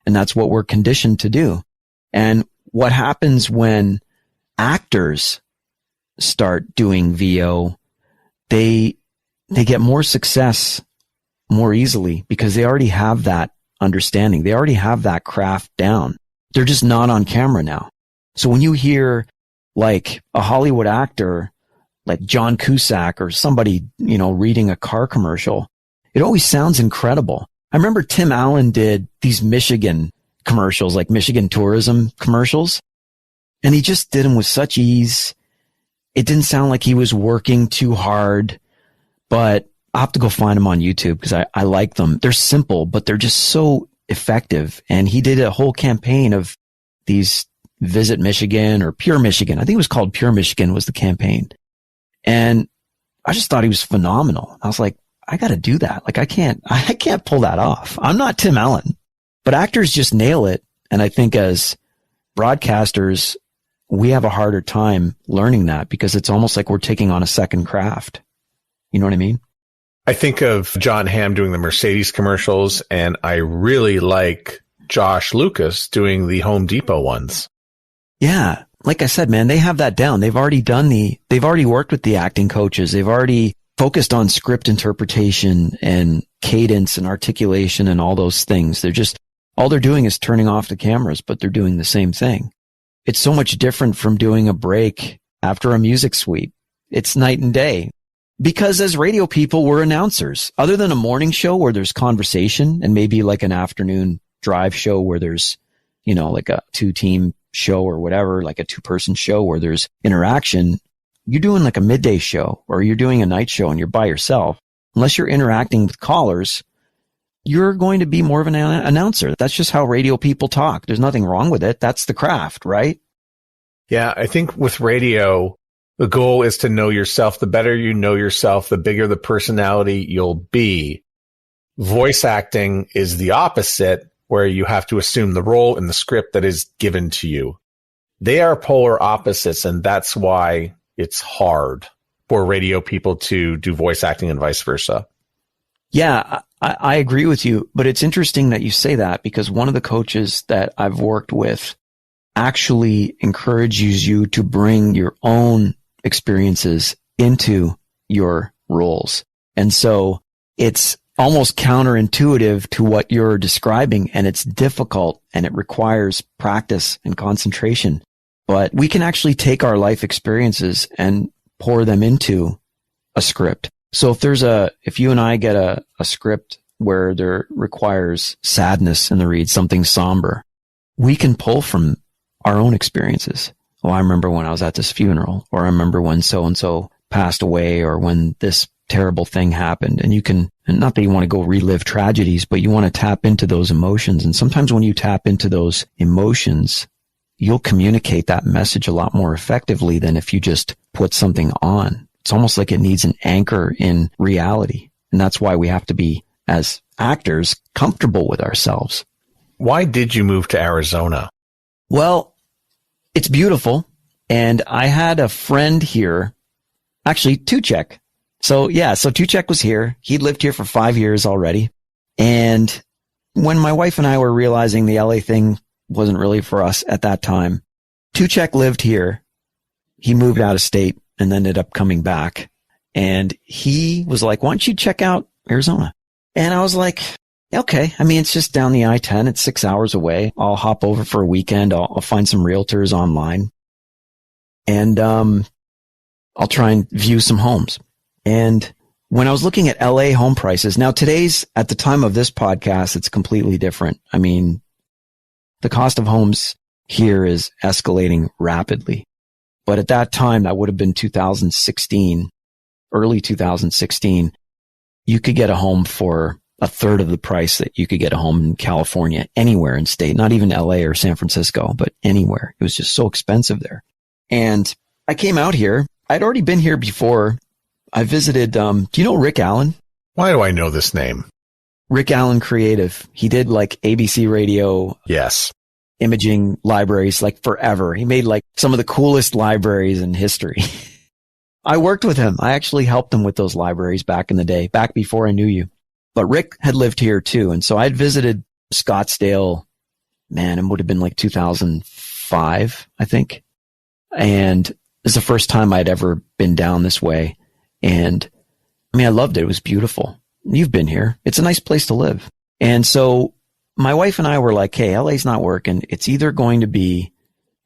And that's what we're conditioned to do. And what happens when actors start doing VO, they get more success more easily because they already have that understanding. They already have that craft down. They're just not on camera now. So when you hear like a Hollywood actor like John Cusack or somebody, you know, reading a car commercial, it always sounds incredible. I remember Tim Allen did these Michigan commercials, like Michigan tourism commercials, and he just did them with such ease. It didn't sound like he was working too hard, but I'll have to go find them on YouTube because I like them. They're simple, but they're just so effective. And he did a whole campaign of these Visit Michigan or Pure Michigan. I think it was called Pure Michigan was the campaign. And I just thought he was phenomenal. I was like, I got to do that. Like, I can't pull that off. I'm not Tim Allen, but actors just nail it. And I think as broadcasters, we have a harder time learning that because it's almost like we're taking on a second craft. You know what I mean? I think of John Hamm doing the Mercedes commercials, and I really like Josh Lucas doing the Home Depot ones. Yeah. Like I said, man, they have that down. They've already worked with the acting coaches. They've already focused on script interpretation and cadence and articulation and all those things. All they're doing is turning off the cameras, but they're doing the same thing. It's so much different from doing a break after a music suite. It's night and day. Because as radio people, we're announcers. Other than a morning show where there's conversation and maybe like an afternoon drive show where there's, you know, like a 2-team show or whatever, like a 2-person show where there's interaction, you're doing like a midday show or you're doing a night show and you're by yourself. Unless you're interacting with callers, you're going to be more of an announcer. That's just how radio people talk. There's nothing wrong with it. That's the craft, right? Yeah, I think with radio, the goal is to know yourself. The better you know yourself, the bigger the personality you'll be. Voice acting is the opposite, where you have to assume the role in the script that is given to you. They are polar opposites, and that's why it's hard for radio people to do voice acting and vice versa. Yeah, I agree with you, but it's interesting that you say that because one of the coaches that I've worked with actually encourages you to bring your own experiences into your roles. And so it's almost counterintuitive to what you're describing, and it's difficult and it requires practice and concentration. But we can actually take our life experiences and pour them into a script. So if you and I get a script where there requires sadness in the read, something somber, we can pull from our own experiences. Oh, I remember when I was at this funeral, or I remember when so-and-so passed away, or when this terrible thing happened. And you can, and not that you want to go relive tragedies, but you want to tap into those emotions. And sometimes when you tap into those emotions, you'll communicate that message a lot more effectively than if you just put something on. It's almost like it needs an anchor in reality. And that's why we have to be, as actors, comfortable with ourselves. Why did you move to Arizona? Well, it's beautiful. And I had a friend here, actually, Tuchek. So Tuchek was here. He'd lived here for 5 years already. And when my wife and I were realizing the LA thing wasn't really for us at that time, Tuchek lived here. He moved out of state and ended up coming back. And he was like, why don't you check out Arizona? And I was like, okay. I mean, it's just down the I-10. It's 6 hours away. I'll hop over for a weekend. I'll find some realtors online. And I'll try and view some homes. And when I was looking at LA home prices, now at the time of this podcast, it's completely different. I mean, the cost of homes here is escalating rapidly. But at that time, that would have been 2016, early 2016, you could get a home for a third of the price that you could get a home in California, anywhere in state, not even LA or San Francisco, but anywhere. It was just so expensive there. And I came out here. I'd already been here before. I visited, do you know Rick Allen? Why do I know this name? Rick Allen Creative. He did like ABC radio. Yes. Imaging libraries like forever. He made like some of the coolest libraries in history. I worked with him. I actually helped him with those libraries back in the day, back before I knew you. But Rick had lived here too. And so I'd visited Scottsdale, man, it would have been like 2005, I think. And it was the first time I'd ever been down this way. And I mean, I loved it. It was beautiful. You've been here. It's a nice place to live. And so my wife and I were like, hey, LA's not working. It's either going to be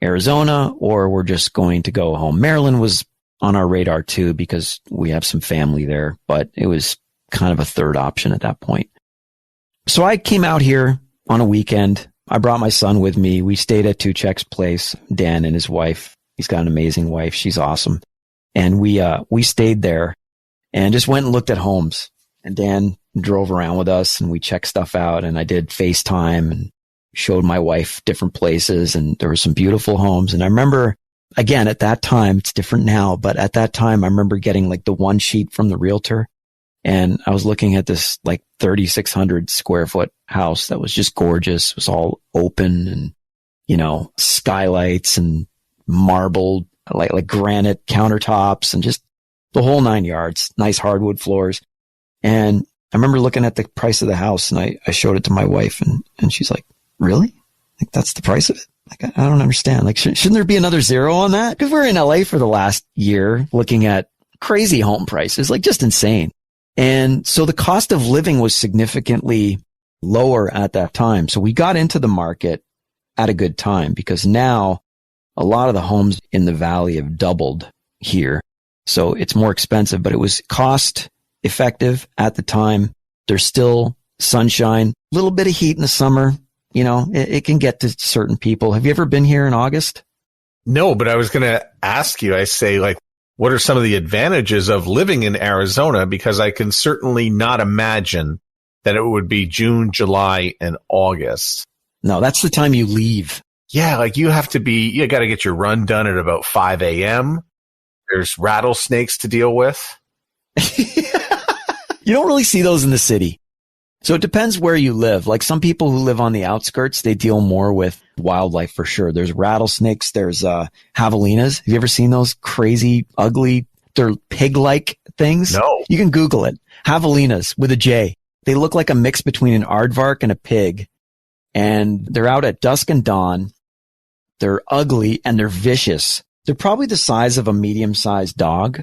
Arizona or we're just going to go home. Maryland was on our radar too, because we have some family there, but it was kind of a third option at that point. So I came out here on a weekend. I brought my son with me. We stayed at Tuchek's place, Dan and his wife. He's got an amazing wife. She's awesome. And we stayed there and just went and looked at homes. And Dan drove around with us and we checked stuff out. And I did FaceTime and showed my wife different places. And there were some beautiful homes. And I remember, again, at that time, it's different now, but at that time, I remember getting like the one sheet from the realtor. And I was looking at this like 3,600 square foot house that was just gorgeous. It was all open and, you know, skylights and marbled, like granite countertops and just the whole 9 yards, nice hardwood floors. And I remember looking at the price of the house and I showed it to my wife and she's like, really? Like that's the price of it? Like, I don't understand. Like, shouldn't there be another zero on that? Cause we're in LA for the last year looking at crazy home prices, like just insane. And so the cost of living was significantly lower at that time. So we got into the market at a good time because now a lot of the homes in the valley have doubled here. So it's more expensive, but it was cost effective at the time. There's still sunshine, a little bit of heat in the summer. You know, it can get to certain people. Have you ever been here in August? No, but I was going to ask you, I say, like, what are some of the advantages of living in Arizona? Because I can certainly not imagine that it would be June, July, and August. No, that's the time you leave. Yeah, like you got to get your run done at about 5 a.m. There's rattlesnakes to deal with. You don't really see those in the city. So it depends where you live. Like some people who live on the outskirts, they deal more with wildlife for sure. There's rattlesnakes. There's javelinas. Have you ever seen those crazy, ugly, they're pig-like things? No. You can Google it. Javelinas with a J. They look like a mix between an aardvark and a pig. And they're out at dusk and dawn. They're ugly and they're vicious. They're probably the size of a medium-sized dog,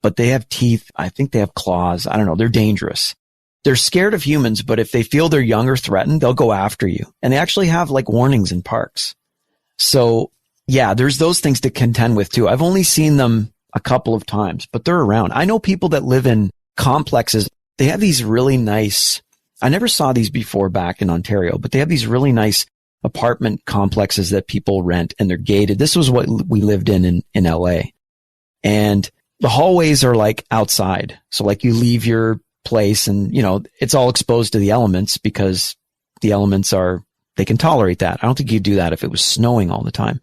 but they have teeth. I think they have claws. I don't know. They're dangerous. They're scared of humans, but if they feel they're young or threatened, they'll go after you. And they actually have like warnings in parks. So yeah, there's those things to contend with too. I've only seen them a couple of times, but they're around. I know people that live in complexes. They have these really nice, I never saw these before back in Ontario, but they have these really nice apartment complexes that people rent and they're gated. This was what we lived in LA. And the hallways are like outside. So like you leave your place and, you know, it's all exposed to the elements because the elements they can tolerate that. I don't think you'd do that if it was snowing all the time.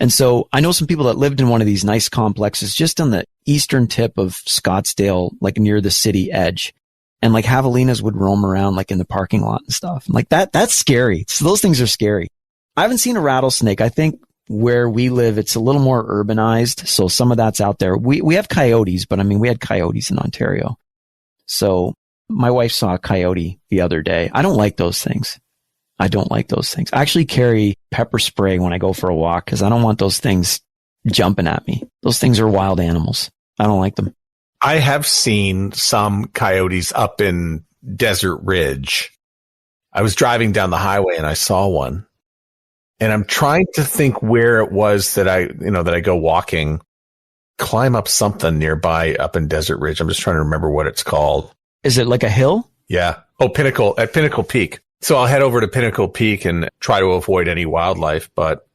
And so I know some people that lived in one of these nice complexes just on the eastern tip of Scottsdale, like near the city edge. And like javelinas would roam around like in the parking lot and stuff. Like that's scary. So those things are scary. I haven't seen a rattlesnake. I think where we live, it's a little more urbanized. So some of that's out there. We have coyotes, but I mean, we had coyotes in Ontario. So my wife saw a coyote the other day. I don't like those things. I actually carry pepper spray when I go for a walk because I don't want those things jumping at me. Those things are wild animals. I don't like them. I have seen some coyotes up in Desert Ridge. I was driving down the highway and I saw one. And I'm trying to think where it was that I go walking, climb up something nearby up in Desert Ridge. I'm just trying to remember what it's called. Is it like a hill? Yeah. Oh, at Pinnacle Peak. So I'll head over to Pinnacle Peak and try to avoid any wildlife, but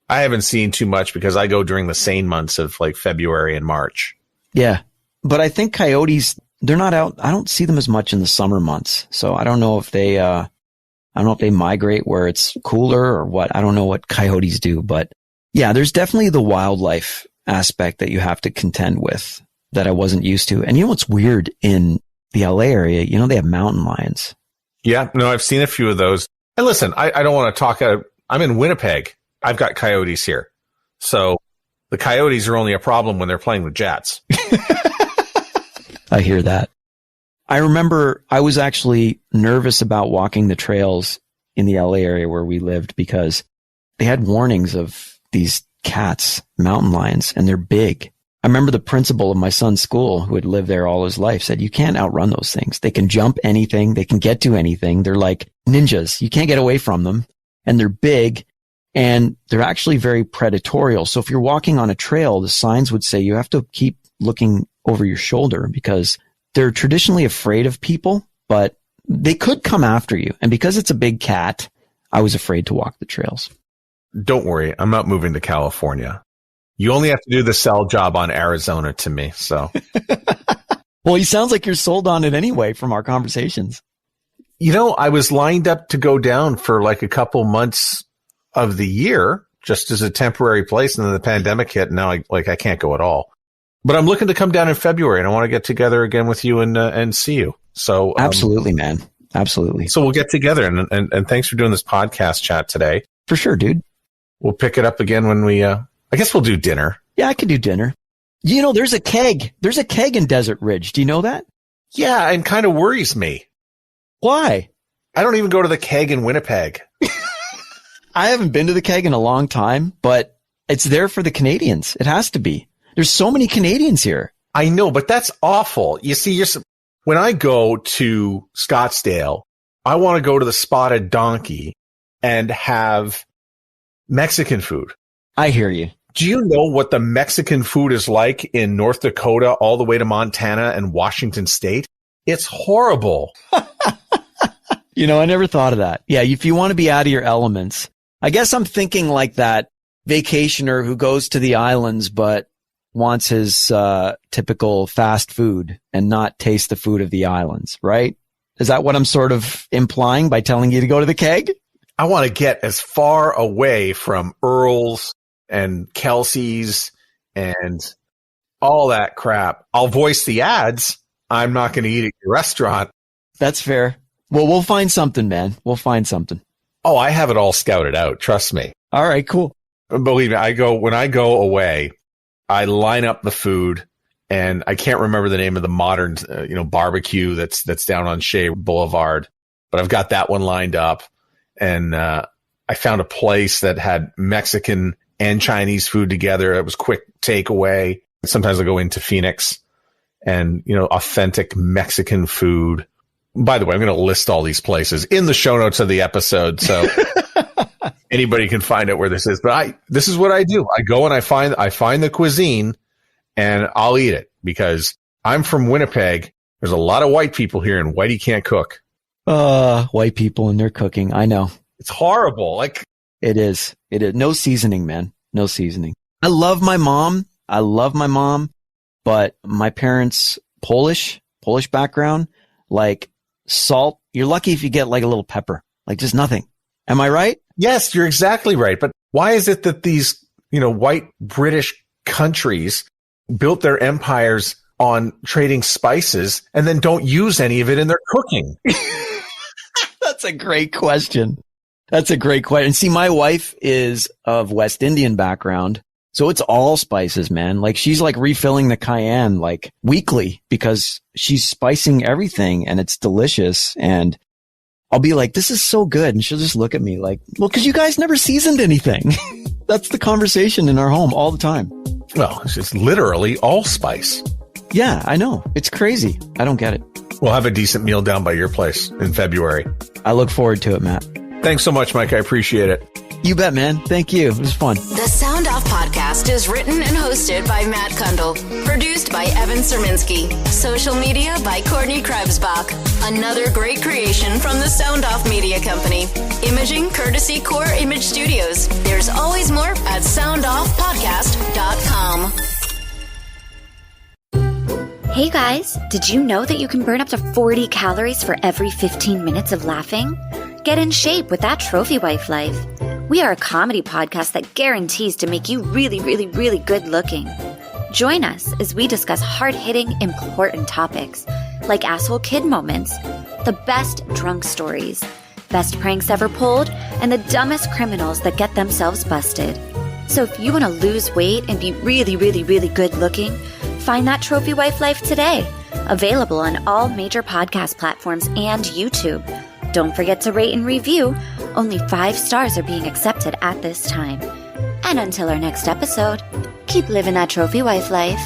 I haven't seen too much because I go during the sane months of like February and March. Yeah. But I think coyotes, they're not out. I don't see them as much in the summer months. So I don't know if they migrate where it's cooler or what. I don't know what coyotes do, but yeah, there's definitely the wildlife aspect that you have to contend with that I wasn't used to. And you know what's weird in the LA area? You know, they have mountain lions. Yeah, no, I've seen a few of those. And listen, I don't want to talk. I'm in Winnipeg. I've got coyotes here. So the coyotes are only a problem when they're playing the Jets. I hear that. I remember I was actually nervous about walking the trails in the LA area where we lived because they had warnings of these cats, mountain lions, and they're big. I remember the principal of my son's school, who had lived there all his life, said, you can't outrun those things. They can jump anything. They can get to anything. They're like ninjas. You can't get away from them. And they're big and they're actually very predatorial. So if you're walking on a trail, the signs would say you have to keep looking over your shoulder because they're traditionally afraid of people, but they could come after you. And because it's a big cat, I was afraid to walk the trails. Don't worry. I'm not moving to California. You only have to do the sell job on Arizona to me. So, well, he sounds like you're sold on it anyway from our conversations. You know, I was lined up to go down for like a couple months of the year just as a temporary place. And then the pandemic hit. And now I can't go at all, but I'm looking to come down in February and I want to get together again with you and see you. So absolutely, man. Absolutely. So we'll get together and thanks for doing this podcast chat today. For sure, dude. We'll pick it up again when we, I guess we'll do dinner. Yeah, I could do dinner. You know, there's a keg. There's a keg in Desert Ridge. Do you know that? Yeah, and kind of worries me. Why? I don't even go to the keg in Winnipeg. I haven't been to the keg in a long time, but it's there for the Canadians. It has to be. There's so many Canadians here. I know, but that's awful. You see, when I go to Scottsdale, I want to go to the Spotted Donkey and have Mexican food. I hear you. Do you know what the Mexican food is like in North Dakota all the way to Montana and Washington State? It's horrible. You know, I never thought of that. Yeah, if you want to be out of your elements, I guess I'm thinking like that vacationer who goes to the islands but wants his typical fast food and not taste the food of the islands, right? Is that what I'm sort of implying by telling you to go to the keg? I want to get as far away from Earl's and Kelsey's and all that crap. I'll voice the ads. I'm not going to eat at your restaurant. That's fair. Well, we'll find something, man. We'll find something. Oh, I have it all scouted out. Trust me. All right, cool. Believe me, when I go away, I line up the food and I can't remember the name of the modern, barbecue that's down on Shea Boulevard, but I've got that one lined up and, I I found a place that had Mexican and Chinese food together. It was quick takeaway. Sometimes I go into Phoenix and, authentic Mexican food. By the way, I'm going to list all these places in the show notes of the episode. So anybody can find out where this is. But this is what I do. I go and I find the cuisine and I'll eat it because I'm from Winnipeg. There's a lot of white people here and whitey can't cook. White people and their cooking. I know. It's horrible. Like it is. No seasoning, man. No seasoning. I love my mom, but my parents, Polish background, like salt. You're lucky if you get like a little pepper, like just nothing. Am I right? Yes, you're exactly right. But why is it that these, white British countries built their empires on trading spices and then don't use any of it in their cooking? That's a great question. See, my wife is of West Indian background, so it's all spices, man. Like she's like refilling the cayenne like weekly because she's spicing everything and it's delicious. And I'll be like, this is so good. And she'll just look at me like, well, cause you guys never seasoned anything. That's the conversation in our home all the time. Well, it's just literally all spice. Yeah, I know. It's crazy. I don't get it. We'll have a decent meal down by your place in February. I look forward to it, Matt. Thanks so much, Mike. I appreciate it. You bet, man. Thank you. It was fun. The Sound Off Podcast is written and hosted by Matt Kundle. Produced by Evan Surminski. Social media by Courtney Krebsbach. Another great creation from the Sound Off Media Company. Imaging courtesy Core Image Studios. There's always more at soundoffpodcast.com. Hey guys, did you know that you can burn up to 40 calories for every 15 minutes of laughing? Get in shape with that Trophy Wife life. We are a comedy podcast that guarantees to make you really, really, really good looking. Join us as we discuss hard-hitting, important topics like asshole kid moments, the best drunk stories, best pranks ever pulled, and the dumbest criminals that get themselves busted. So if you want to lose weight and be really, really, really good looking, find that Trophy Wife life today. Available on all major podcast platforms and YouTube. Don't forget to rate and review. Only 5 stars are being accepted at this time. And until our next episode, keep living that Trophy Wife life.